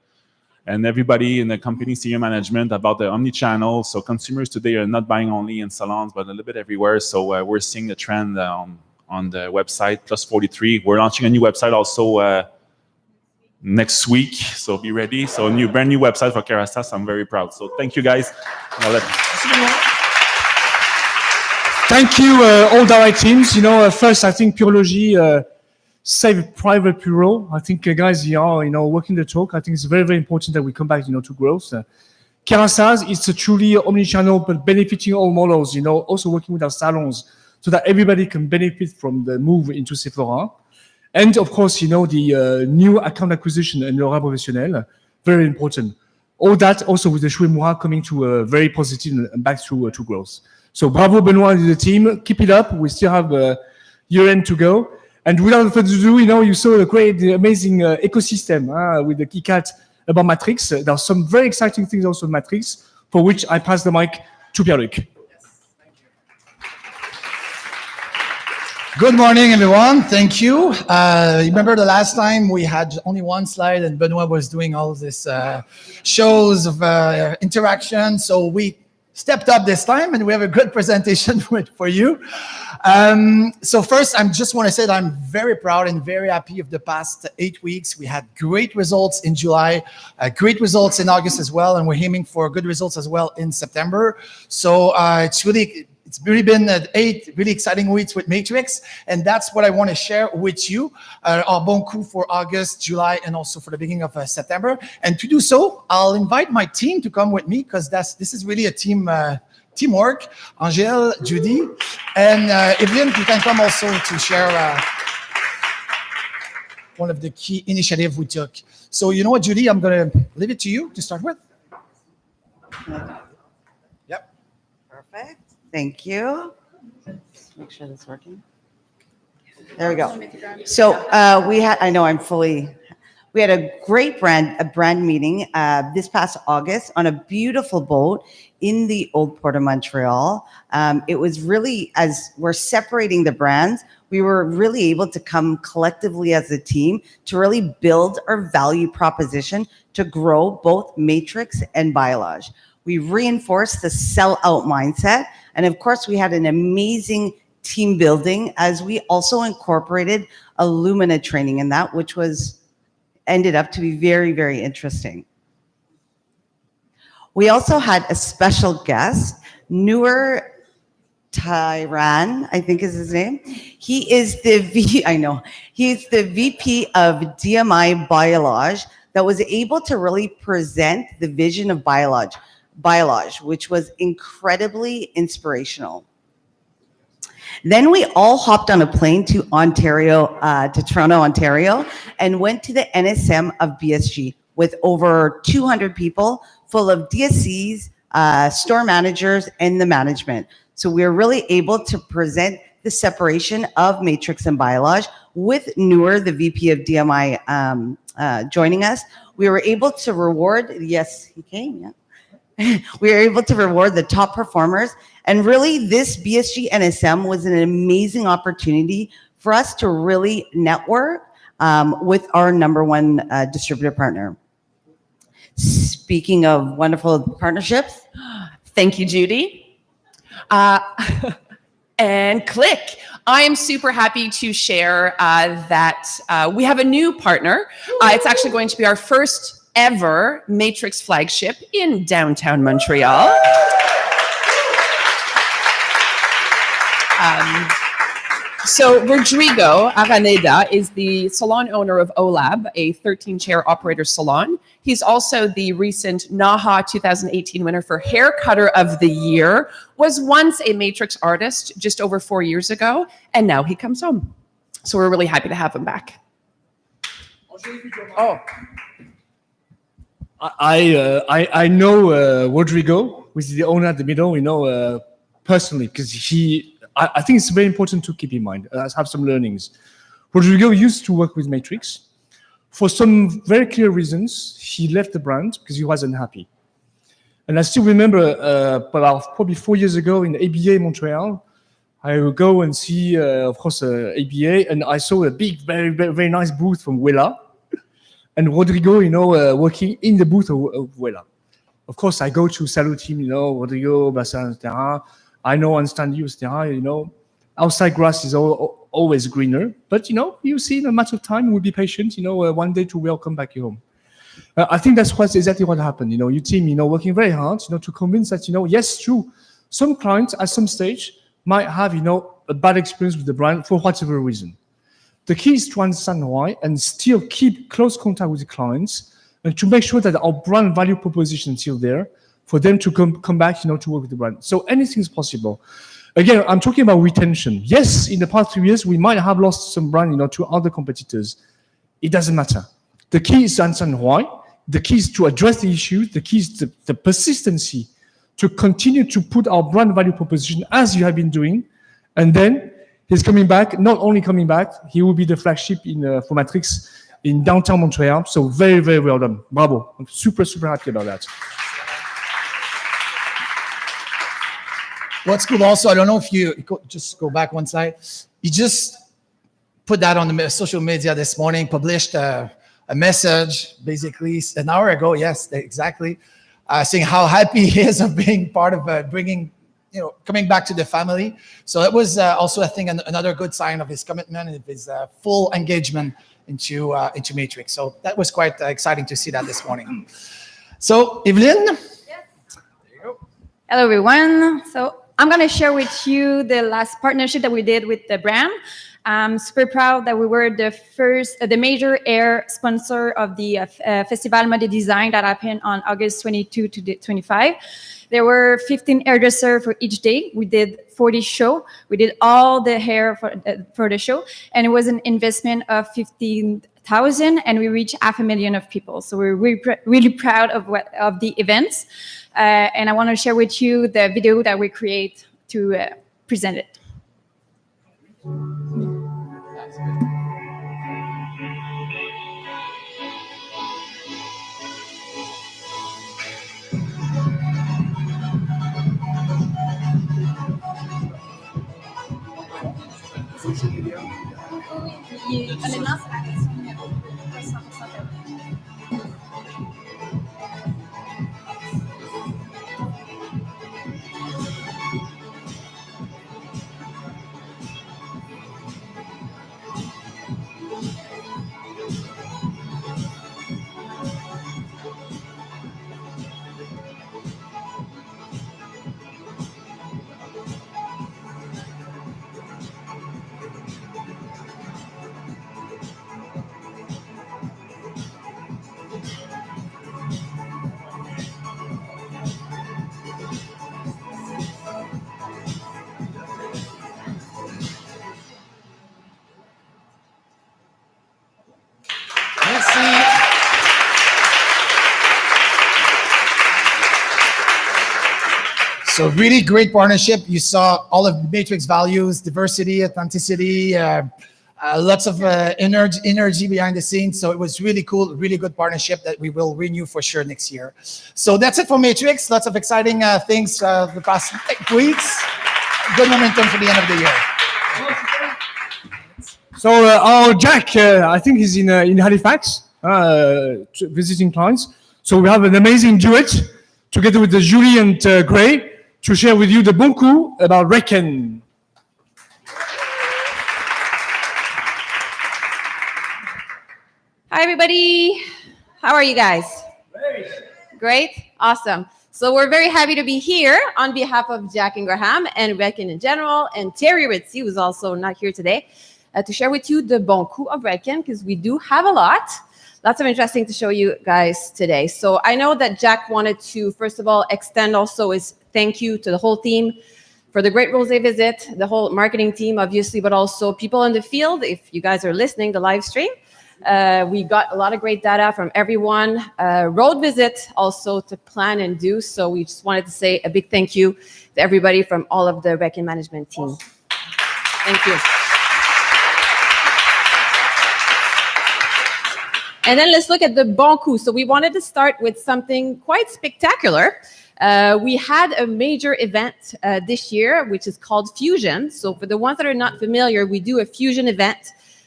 and everybody in the company, senior management, about the omni-channel, so consumers today are not buying only in salons, but a little bit everywhere. So we're seeing the trend on the website, plus 43. We're launching a new website also next week, so be ready. So brand new website for Kerastase. I'm very proud. So thank you guys. Thank you, all direct teams. First, I think Purology save private bureau. I think guys, you are working the talk. I think it's very, very important that we come back, to growth. Kerastase is a truly omni-channel, but benefiting all models. Also working with our salons so that everybody can benefit from the move into Sephora. And of course, the new account acquisition and Laura Professionnel, very important. All that also with the Shuemura coming to a very positive and back to growth. So bravo Benoit and the team, keep it up. We still have a year end to go. And without further ado, you saw the amazing ecosystem with the KitKat about Matrix. There are some very exciting things also in Matrix, for which I pass the mic to Pierre-Luc. Good morning, everyone. Thank you. Remember the last time we had only one slide and Benoit was doing all this shows of interaction. So we stepped up this time and we have a good presentation for you. So first, I just want to say that I'm very proud and very happy of the past 8 weeks. We had great results in July, great results in August as well, and we're aiming for good results as well in September. So it's really been 8 really exciting weeks with Matrix, and that's what I want to share with you, our bon coup for August, July, and also for the beginning of September. And to do so, I'll invite my team to come with me because this is really a teamwork. Angèle, Judy, and Evelyn, you can come also to share one of the key initiatives we took. So you know what, Judy, I'm going to leave it to you to start with. Yep. Perfect. Thank you. Make sure that's working. There we go. So we had a great brand meeting this past August on a beautiful boat in the Old Port of Montreal. It was really, as we're separating the brands, we were really able to come collectively as a team to really build our value proposition to grow both Matrix and Biolage. We reinforced the sell-out mindset. And of course, we had an amazing team building as we also incorporated Illumina training in that, which ended up to be very, very interesting. We also had a special guest, Noor Tyran, I think is his name. He is the VP of DMI Biolage that was able to really present the vision of Biolage, which was incredibly inspirational. Then we all hopped on a plane to Toronto, Ontario, and went to the NSM of BSG with over 200 people, full of DSCs, store managers, and the management. So we were really able to present the separation of Matrix and Biolage with Noor, the VP of DMI, joining us. We were able to reward, yes, he came, yeah. We were able to reward the top performers. And really, this BSG NSM was an amazing opportunity for us to really network with our #1 distributor partner. Speaking of wonderful partnerships, thank you, Judy. And click. I am super happy to share that we have a new partner. It's actually going to be our first ever Matrix flagship in downtown Montreal. So Rodrigo Araneda is the salon owner of OLAB, a 13-chair operator salon. He's also the recent NAHA 2018 winner for Hair Cutter of the Year, was once a Matrix artist just over 4 years ago, and now he comes home. So we're really happy to have him back. Oh. I know Rodrigo, who is the owner at the middle, personally, because I think it's very important to keep in mind, have some learnings. Rodrigo used to work with Matrix. For some very clear reasons, he left the brand because he was unhappy. And I still remember about probably 4 years ago in ABA Montreal, I would go and see, of course, ABA, and I saw a big, very, very, very nice booth from Wella. And Rodrigo, working in the booth of Wella. Of course, I go to salute him, Rodrigo, Bassin, etc. I understand you, etc. Outside grass is always greener. But, you see, in a matter of time, we'll be patient, one day to welcome back home. I think that's exactly what happened. Your team, working very hard, to convince that, yes, true. Some clients at some stage might have, a bad experience with the brand for whatever reason. The key is to understand why and still keep close contact with the clients and to make sure that our brand value proposition is still there for them to come back, to work with the brand. So anything is possible. Again, I'm talking about retention. Yes, in the past 3 years, we might have lost some brand, to other competitors. It doesn't matter. The key is to understand why. The key is to address the issues. The key is the persistency to continue to put our brand value proposition as you have been doing. And then he's coming back, not only coming back, he will be the flagship for Matrix in downtown Montreal. So very, very well done. Bravo. I'm super, super happy about that. What's cool also, I don't know if you just go back one slide. You just put that on the social media this morning, published a message, basically an hour ago. Yes, exactly. Saying how happy he is of being part of bringing, coming back to the family. So it was also, I think, another good sign of his commitment and his full engagement into Matrix. So that was quite exciting to see that this morning. So, Evelyn? Yes. There you go. Hello, everyone. So I'm going to share with you the last partnership that we did with the brand. I'm super proud that we were the major air sponsor of the Festival Mode Design that happened on August 22 to 25. There were 15 hairdressers for each day. We did 40 shows. We did all the hair for the show, and it was an investment of 15,000, and we reached 500,000 of people. So we're really proud of the events, and I want to share with you the video that we create to present it. So really great partnership. You saw all of Matrix values, diversity, authenticity, lots of energy behind the scenes. So it was really cool, really good partnership that we will renew for sure next year. So that's it for Matrix. Lots of exciting things the past 8 weeks. Good momentum for the end of the year. So our Jack, I think he's in Halifax, visiting clients. So we have an amazing duet together with the Julie and Gray to share with you the bon coup about Reckon. Hi, everybody. How are you guys? Great. Awesome. So we're very happy to be here on behalf of Jack and Graham and Redken in general, and Terry Ritzy, who's also not here today, to share with you the bon coup of Redken, because we do have a lot. Lots of interesting to show you guys today. So I know that Jack wanted to, first of all, extend also his thank you to the whole team for the great rosé visit, the whole marketing team, obviously, but also people in the field. If you guys are listening, the live stream, we got a lot of great data from everyone. Road visit also to plan and do. So we just wanted to say a big thank you to everybody from all of the Redken management team. Thank you. And then let's look at the bon coup. So we wanted to start with something quite spectacular. We had a major event this year, which is called Fusion. So for the ones that are not familiar, we do a Fusion event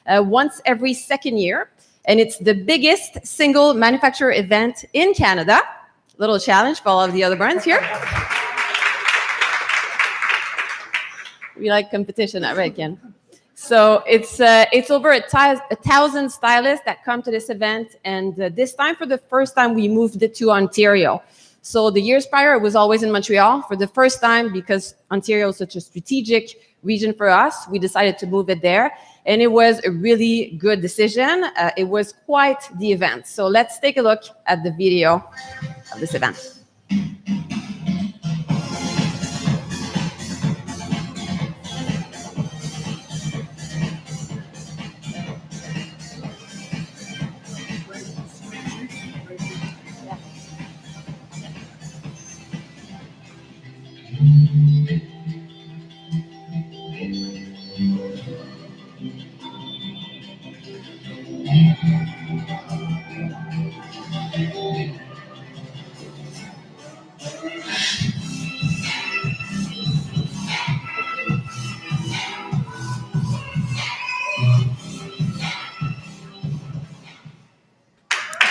once every second year. And it's the biggest single manufacturer event in Canada. Little challenge for all of the other brands here. We like competition at Redken. So it's over 1,000 stylists that come to this event. And this time, for the first time, we moved it to Ontario. So the years prior, it was always in Montreal. For the first time, because Ontario is such a strategic region for us, we decided to move it there. And it was a really good decision. It was quite the event. So let's take a look at the video of this event.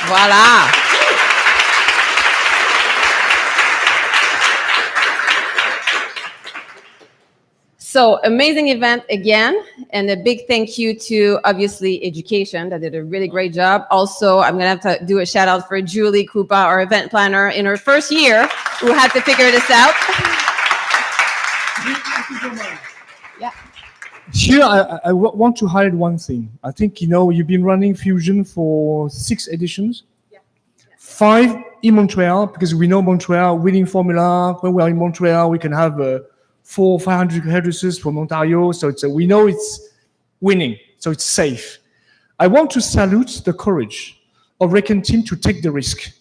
Voila. So amazing event again, and a big thank you to, obviously, Education that did a really great job. Also, I'm going to have to do a shout out for Julie Krupa, our event planner in her first year, who had to figure this out. Yeah. Here, I want to highlight one thing. I think, you've been running Fusion for 6 editions. Yeah. 5 in Montreal, because we know Montreal, winning formula. When we are in Montreal, we can have 400 or 500 hairdressers from Ontario. So we know it's winning, so it's safe. I want to salute the courage of Redken team to take the risk.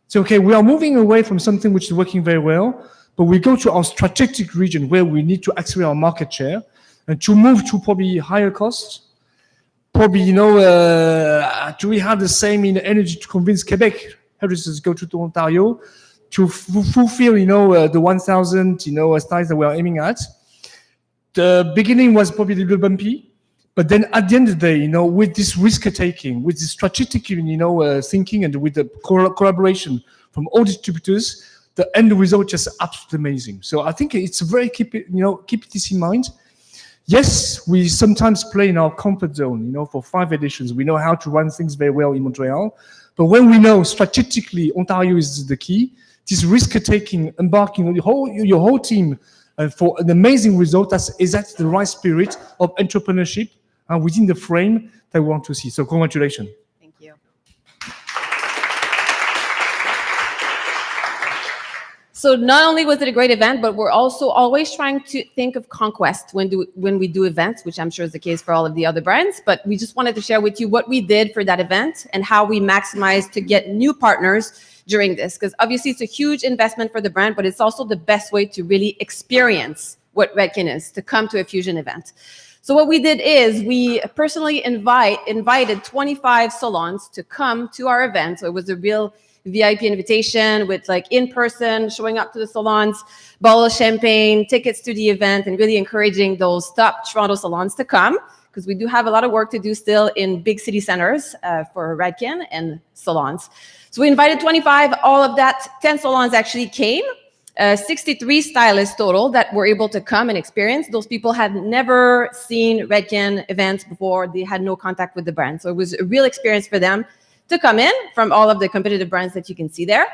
So, okay, we are moving away from something which is working very well, but we go to our strategic region where we need to accelerate our market share. And to move to probably higher costs, probably, do we have the same energy to convince Quebec hairdressers go to Ontario to fulfill, the 1,000, styles that we are aiming at? The beginning was probably a little bumpy, but then at the end of the day, with this risk-taking, with this strategic, thinking, and with the collaboration from all distributors, the end result is just absolutely amazing. So I think it's very keep this in mind. Yes, we sometimes play in our comfort zone, for 5 editions. We know how to run things very well in Montreal. But when we know strategically Ontario is the key, this risk-taking, embarking your whole team for an amazing result, that's exactly the right spirit of entrepreneurship within the frame that we want to see. So congratulations. Thank you. So not only was it a great event, but we're also always trying to think of conquest when we do events, which I'm sure is the case for all of the other brands. But we just wanted to share with you what we did for that event and how we maximized to get new partners during this. Because obviously it's a huge investment for the brand, but it's also the best way to really experience what Redken is, to come to a Fusion event. So what we did is we personally invited 25 salons to come to our event. So it was a real VIP invitation with in person, showing up to the salons, bottle of champagne, tickets to the event, and really encouraging those top Toronto salons to come, because we do have a lot of work to do still in big city centers for Redken and salons. So we invited 25, all of that, 10 salons actually came, 63 stylists total that were able to come and experience. Those people had never seen Redken events before. They had no contact with the brand. So it was a real experience for them to come in from all of the competitive brands that you can see there.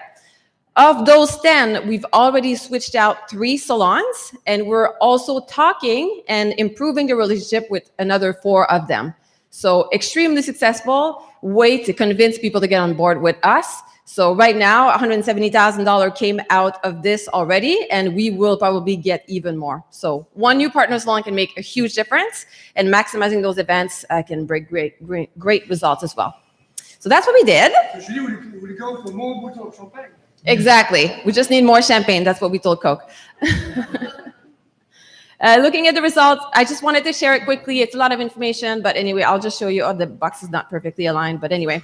Of those 10, we've already switched out 3 salons, and we're also talking and improving the relationship with another 4 of them. So extremely successful way to convince people to get on board with us. So right now, $170,000 came out of this already, and we will probably get even more. So one new partner salon can make a huge difference, and maximizing those events can bring great results as well. So that's what we did. So Julie, will you go for more bottle of champagne? Exactly. We just need more champagne. That's what we told Coke. Looking at the results, I just wanted to share it quickly. It's a lot of information, but anyway, I'll just show you. Oh, the box is not perfectly aligned, but anyway.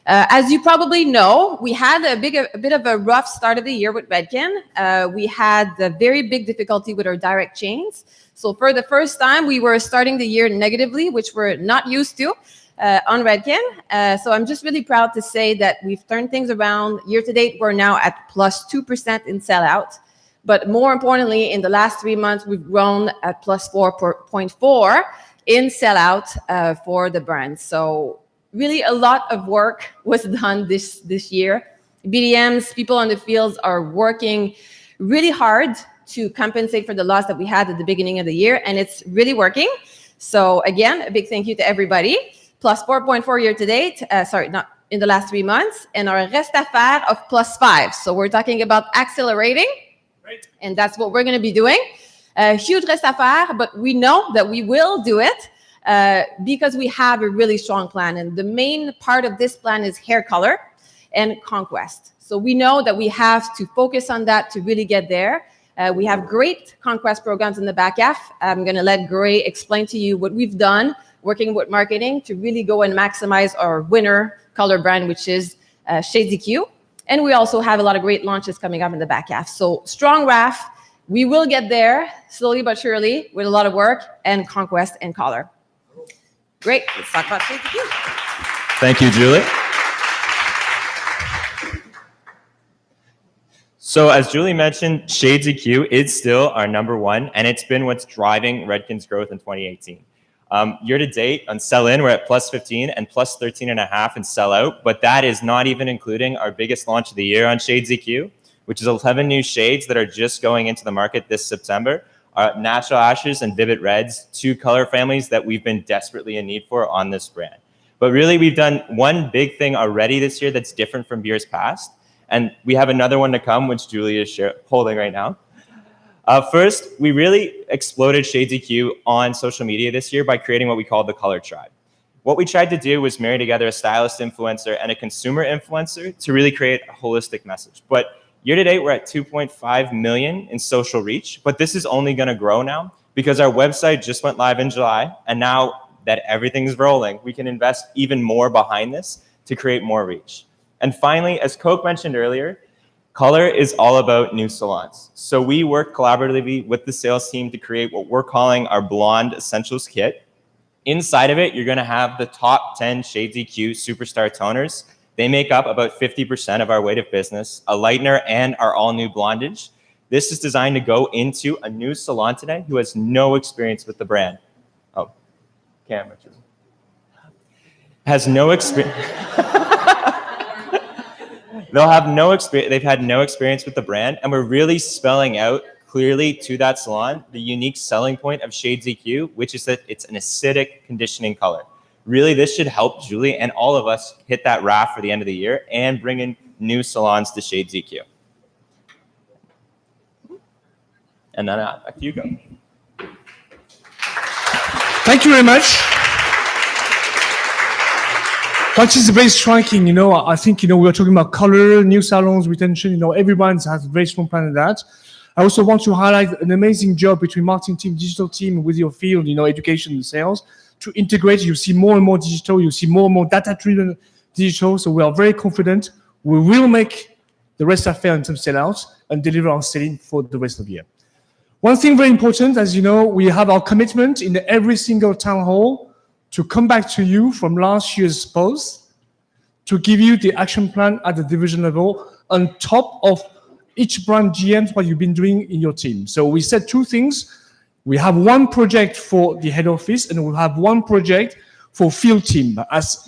As you probably know, we had a bit of a rough start of the year with Redken. We had a very big difficulty with our direct chains. So for the first time, we were starting the year negatively, which we're not used to on Redken. So I'm just really proud to say that we've turned things around. Year to date, we're now at plus 2% in sellout. But more importantly, in the last 3 months, we've grown at plus 4.4 in sellout for the brand. So really a lot of work was done this year. BDMs, people on the fields are working really hard to compensate for the loss that we had at the beginning of the year, and it's really working. So again, a big thank you to everybody. Plus 4.4 year to date, sorry, not in the last 3 months, and our reste à faire of plus 5. So we're talking about accelerating, and that's what we're going to be doing. Huge reste à faire, but we know that we will do it. Because we have a really strong plan. And the main part of this plan is hair color and conquest. So we know that we have to focus on that to really get there. We have great conquest programs in the back half. I'm going to let Gray explain to you what we've done working with marketing to really go and maximize our winner color brand, which is Shades EQ. And we also have a lot of great launches coming up in the back half. So strong RAF. We will get there slowly but surely with a lot of work and conquest and color. Great. Let's talk about Shades EQ. Thank you, Julie. So as Julie mentioned, Shades EQ is still our #1, and it's been what's driving Redken's growth in 2018. Year to date on sell-in, we're at plus 15 and plus 13.5 in sell-out, but that is not even including our biggest launch of the year on Shades EQ, which is 11 new shades that are just going into the market this September. Natural Ashes and Vivid Reds, 2 color families that we've been desperately in need for on this brand. But really, we've done one big thing already this year that's different from years past, and we have another one to come, which Julie is holding right now. First, we really exploded Shades EQ on social media this year by creating what we call the Color Tribe. What we tried to do was marry together a stylist influencer and a consumer influencer to really create a holistic message. But year to date, we're at 2.5 million in social reach, but this is only going to grow now because our website just went live in July, and now that everything's rolling, we can invest even more behind this to create more reach. And finally, as Coke mentioned earlier, color is all about new salons. So we work collaboratively with the sales team to create what we're calling our Blonde Essentials Kit. Inside of it, you're going to have the top 10 Shades EQ Superstar toners. They make up about 50% of our weight of business, a lightener, and our all-new blondage. This is designed to go into a new salon today who has no experience with the brand. Oh, camera. Has no experience. They'll have no experience. They've had no experience with the brand, and we're really spelling out clearly to that salon the unique selling point of Shades EQ, which is that it's an acidic conditioning color. Really, this should help Julie and all of us hit that RAF for the end of the year and bring in new salons to Shades EQ. And then back to you, Go. Thank you very much. That is very striking. I think, we were talking about color, new salons, retention, every brand has a very strong plan in that. I also want to highlight an amazing job between marketing team, digital team with your field, education and sales to integrate. You see more and more digital, you see more and more data-driven digital. So we are very confident we will make the rest of fair in terms of sellouts and deliver on selling for the rest of the year. One thing very important, as you know, we have our commitment in every single town hall to come back to you from last year's post to give you the action plan at the division level on top of each brand GM, what you've been doing in your team. So we said 2 things. We have 1 project for the head office, and we'll have 1 project for field team, as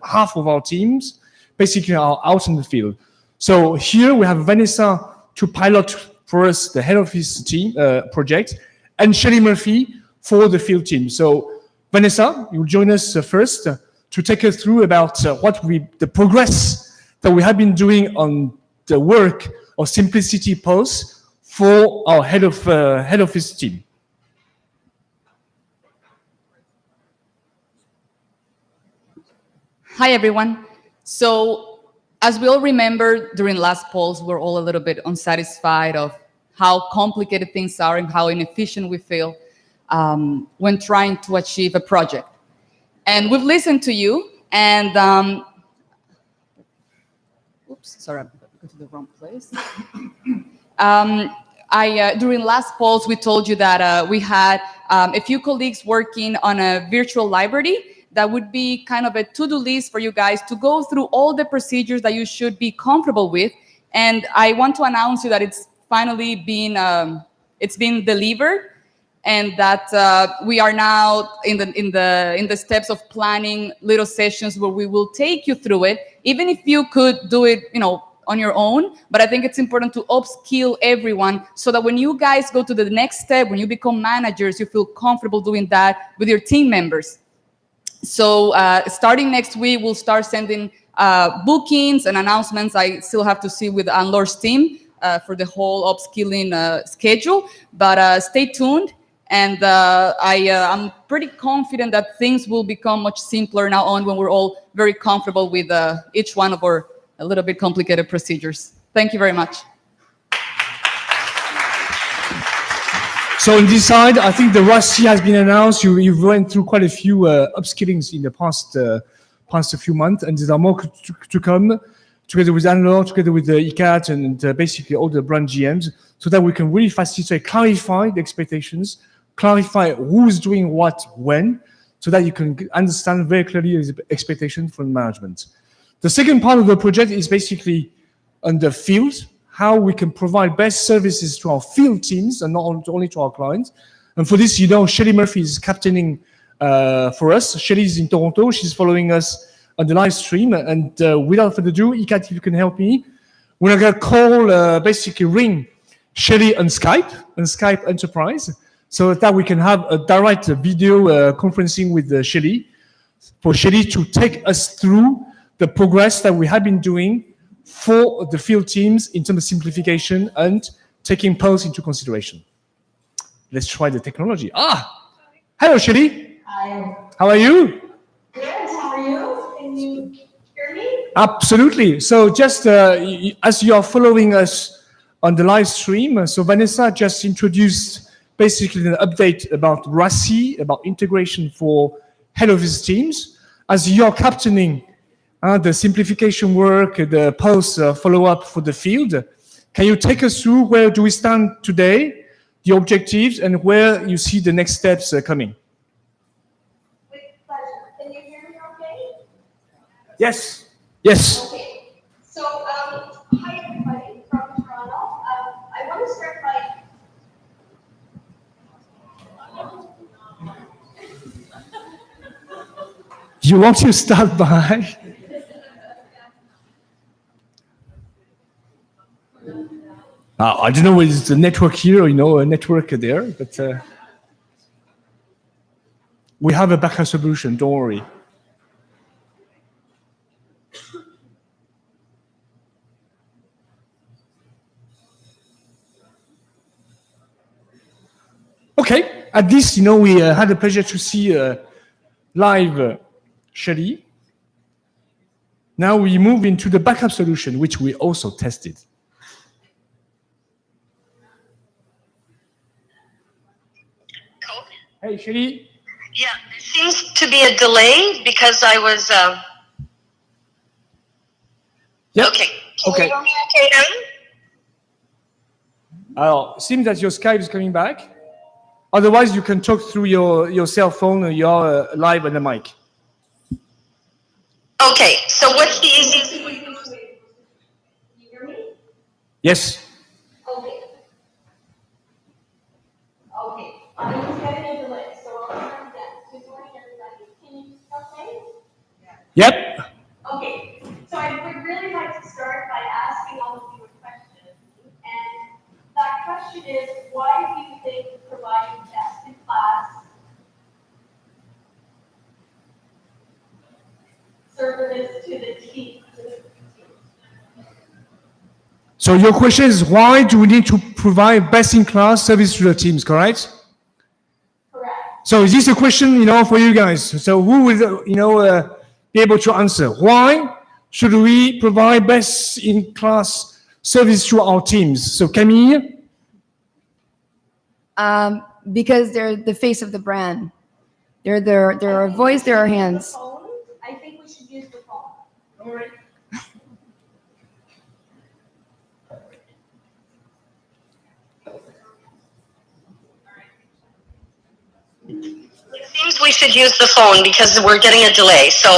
half of our teams basically are out in the field. So here we have Vanessa to pilot for us the head office team project, and Shelley Murphy for the field team. So Vanessa, you'll join us first to take us through about the progress that we have been doing on the work of Simplicity Pulse for our head office team. Hi, everyone. So as we all remember, during last polls, we're all a little bit unsatisfied of how complicated things are and how inefficient we feel when trying to achieve a project. And we've listened to you, and oops, sorry, I'm going to the wrong place. During last polls, we told you that we had a few colleagues working on a virtual library that would be kind of a to-do list for you guys to go through all the procedures that you should be comfortable with. And I want to announce you that it's finally been delivered, and that we are now in the steps of planning little sessions where we will take you through it, even if you could do it, on your own. But I think it's important to upskill everyone so that when you guys go to the next step, when you become managers, you feel comfortable doing that with your team members. So starting next week, we'll start sending bookings and announcements. I still have to see with Anne-Laur's team for the whole upskilling schedule, but stay tuned. And I'm pretty confident that things will become much simpler now on when we're all very comfortable with each one of our a little bit complicated procedures. Thank you very much. So on this side, I think the RASI has been announced. You've went through quite a few upskillings in the past few months, and there are more to come, together with Anne-Laure, together with the ICAT, and basically all the brand GMs, so that we can really facilitate, clarify the expectations, clarify who's doing what when, so that you can understand very clearly the expectations from management. The second part of the project is basically on the field, how we can provide best services to our field teams and not only to our clients. And for this, Shelley Murphy is captaining for us. Shelley is in Toronto. She's following us on the live stream. And without further ado, Ikat, if you can help me, we're going to call, basically ring Shelley on Skype Enterprise, so that we can have a direct video conferencing with Shelley, for Shelley to take us through the progress that we have been doing for the field teams in terms of simplification and taking Pulse into consideration. Let's try the technology. Hello, Shelley. Hi. How are you? Good. How are you? Can you hear me? Absolutely. So just as you are following us on the live stream, so Vanessa just introduced basically an update about RASI, about integration for head office teams. As you're captaining the simplification work, the Pulse follow-up for the field, can you take us through where do we stand today, the objectives, and where you see the next steps coming? With pleasure. Can you hear me okay? Yes. Yes. Okay. So, hi everybody from Toronto. I want to start by... You want to start by? I don't know whether it's the network here or a network there, but we have a backup solution, don't worry. Okay, at least, we had the pleasure to see live Shelley. Now we move into the backup solution, which we also tested. Hey, Shelley. Yeah, there seems to be a delay because I was. Yep. Okay. Can Okay. you hear me okay now? Alors, seems that your Skype is coming back. Otherwise, you can talk through your cell phone or your live on the mic. Okay, so what's the easiest way? Can you hear me? Yes. Okay. Okay. I was getting a delay, so I'll try again. Good morning, everybody. Can you okay? Yep. Okay. So I would really like to start by asking question is, why do you think providing best-in-class service to the team? So your question is, why do we need to provide best-in-class service to the teams, correct? Correct. So is this a question, for you guys? So who will, be able to answer? Why should we provide best-in-class service to our teams? So Camille? Because they're the face of the brand. They're our voice, they're our hands. I think we should use the phone. All right. It seems we should use the phone because we're getting a delay. So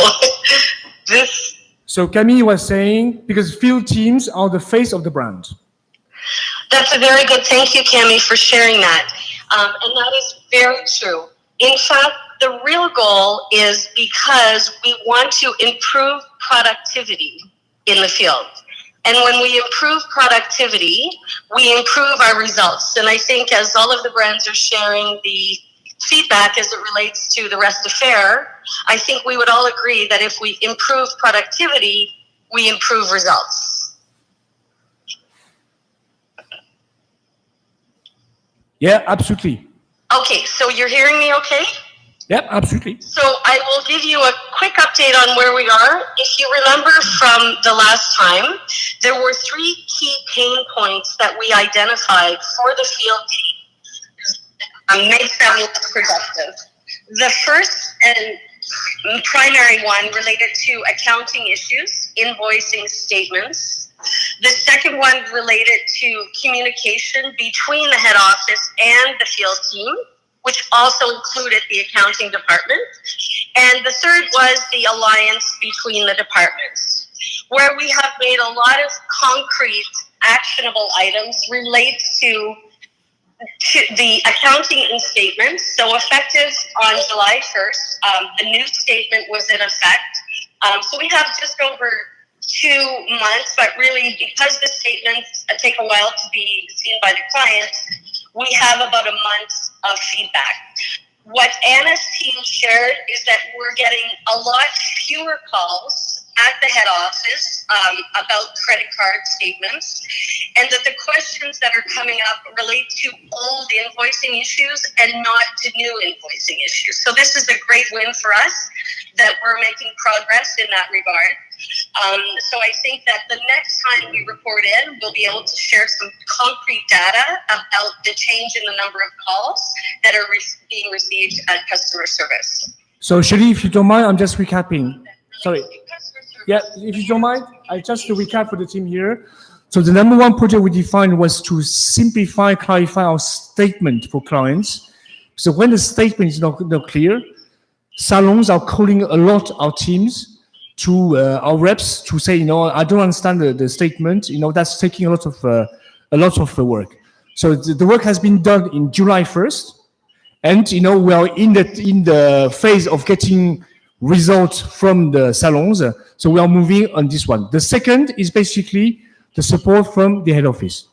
this. So Camille was saying, because field teams are the face of the brand. That's a very good, thank you, Cami, for sharing that. And that is very true. In fact, the real goal is because we want to improve productivity in the field. And when we improve productivity, we improve our results. And I think as all of the brands are sharing the feedback as it relates to the rest of fair, I think we would all agree that if we improve productivity, we improve results. Yeah, absolutely. Okay, so you're hearing me okay? Yeah, absolutely. So I will give you a quick update on where we are. If you remember from the last time, there were 3 key pain points that we identified for the field team. Make them less productive. The first and primary one related to accounting issues, invoicing statements. The second one related to communication between the head office and the field team, which also included the accounting department. And the third was the alliance between the departments, where we have made a lot of concrete, actionable items relates to the accounting and statements. So effective on July 1st, the new statement was in effect. So we have just over 2 months, but really because the statements take a while to be seen by the client, we have about a month of feedback. What Anna's team shared is that we're getting a lot fewer calls at the head office about credit card statements, and that the questions that are coming up relate to old invoicing issues and not to new invoicing issues. So this is a great win for us that we're making progress in that regard. So I think that the next time we report in, we'll be able to share some concrete data about the change in the number of calls that are being received at customer service. So Shelly, if you don't mind, I'm just recapping. Sorry. Yeah, if you don't mind, I just to recap for the team here. So the number 1 project we defined was to simplify, clarify our statement for clients. So when the statement is not clear, salons are calling a lot our teams to our reps to say, I don't understand the statement. That's taking a lot of work. So the work has been done in July 1st, and we are in the phase of getting results from the salons. So we are moving on this one. The second is basically the support from the head office.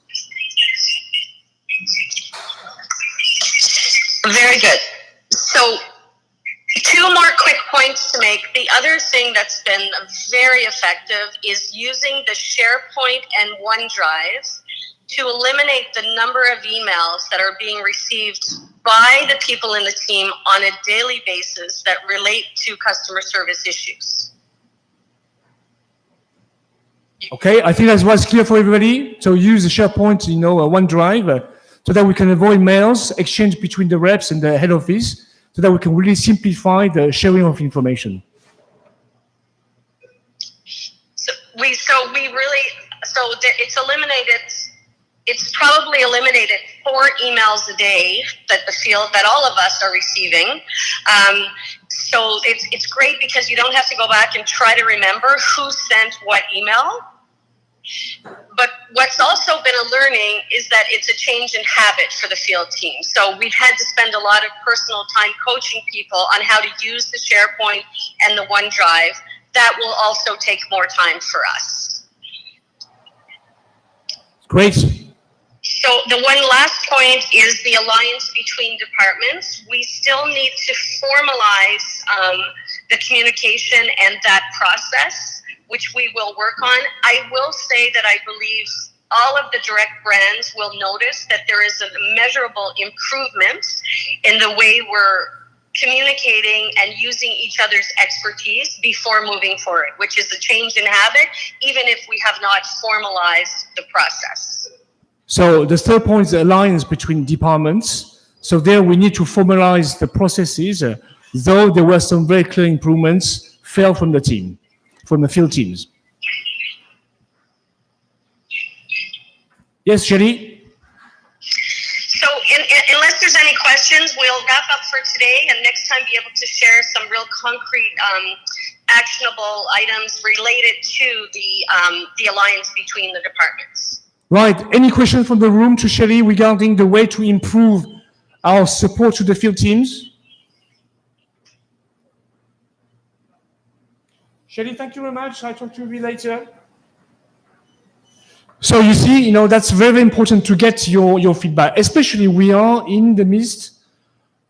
Very good. So 2 more quick points to make. The other thing that's been very effective is using the SharePoint and OneDrive to eliminate the number of emails that are being received by the people in the team on a daily basis that relate to customer service issues. Okay, I think that was clear for everybody. So use the SharePoint, OneDrive, so that we can avoid mails exchange between the reps and the head office, so that we can really simplify the sharing of information. It's eliminated. It's probably eliminated 4 emails a day that all of us are receiving. So it's great because you don't have to go back and try to remember who sent what email. But what's also been a learning is that it's a change in habit for the field team. So we've had to spend a lot of personal time coaching people on how to use the SharePoint and the OneDrive. That will also take more time for us. Great. So the one last point is the alliance between departments. We still need to formalize the communication and that process, which we will work on. I will say that I believe all of the direct brands will notice that there is a measurable improvement in the way we're communicating and using each other's expertise before moving forward, which is a change in habit, even if we have not formalized the process. So the third point is the alliance between departments. So there we need to formalize the processes, though there were some very clear improvements fell from the team, from the field teams. Yes, Shelly? So unless there's any questions, we'll wrap up for today and next time be able to share some real concrete actionable items related to the alliance between the departments. Right. Any questions from the room to Shelly regarding the way to improve our support to the field teams? Shelly, thank you very much. I'll talk to you later. So you see, that's very important to get your feedback, especially we are in the midst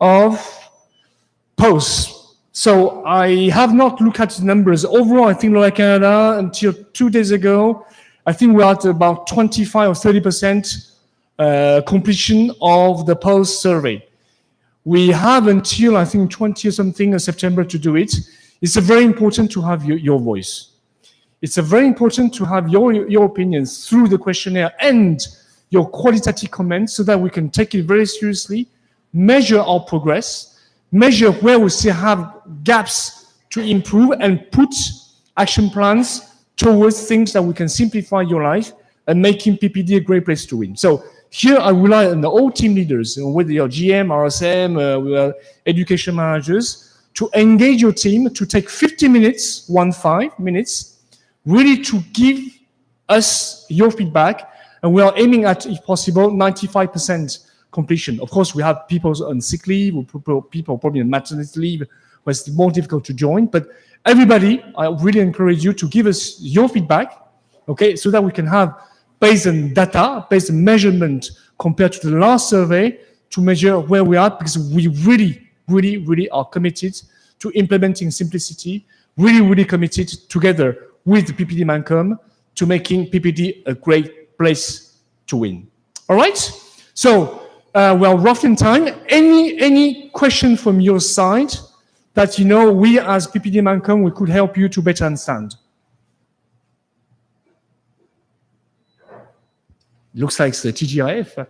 of posts. So I have not looked at the numbers. Overall, I think like Canada, until 2 days ago, I think we're at about 25 or 30% completion of the post survey. We have until, I think, 20 or something of September to do it. It's very important to have your voice. It's very important to have your opinions through the questionnaire and your qualitative comments so that we can take it very seriously, measure our progress, measure where we still have gaps to improve, and put action plans towards things that we can simplify your life and making PPD a great place to win. So here I rely on the all team leaders, whether you're GM, RSM, education managers, to engage your team, to take 50 minutes, 15 minutes, really to give us your feedback, and we are aiming at, if possible, 95% completion. Of course, we have people on sick leave, or people probably on maternity leave, where it's more difficult to join, but everybody, I really encourage you to give us your feedback, okay, so that we can have, based on data, based on measurement compared to the last survey, to measure where we are, because we really are committed to implementing simplicity, really committed together with the PPD Mancom to making PPD a great place to win. All right? So, we're rough in time. Any question from your side that we as PPD Mancom, we could help you to better understand? Looks like it's the TGIF.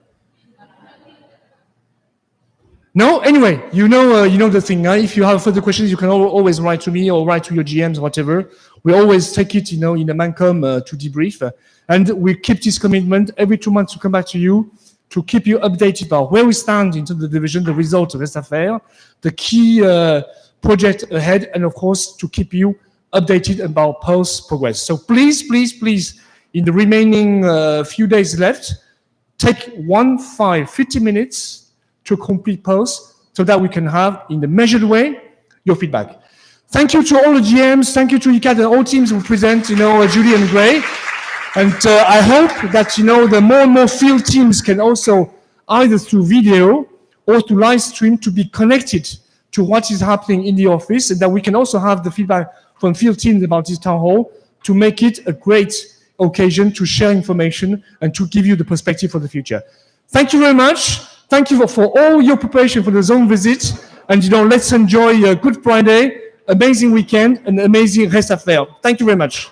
No? Anyway, you know the thing. If you have further questions, you can always write to me or write to your GMs or whatever. We always take it, in the Mancom to debrief. And we keep this commitment every 2 months to come back to you, to keep you updated about where we stand into the division, the result of Reste à Faire, the key project ahead, and of course, to keep you updated about post progress. So please, in the remaining few days left, take 50 minutes to complete post so that we can have, in the measured way, your feedback. Thank you to all the GMs. Thank you to ICAT and all teams who present, Julie and Gray. And I hope that, the more and more field teams can also, either through video or through live stream, to be connected to what is happening in the office, and that we can also have the feedback from field teams about this town hall to make it a great occasion to share information and to give you the perspective for the future. Thank you very much. Thank you for all your preparation for the zone visit. And, let's enjoy a Good Friday, amazing weekend, and amazing Reste à Faire. Thank you very much.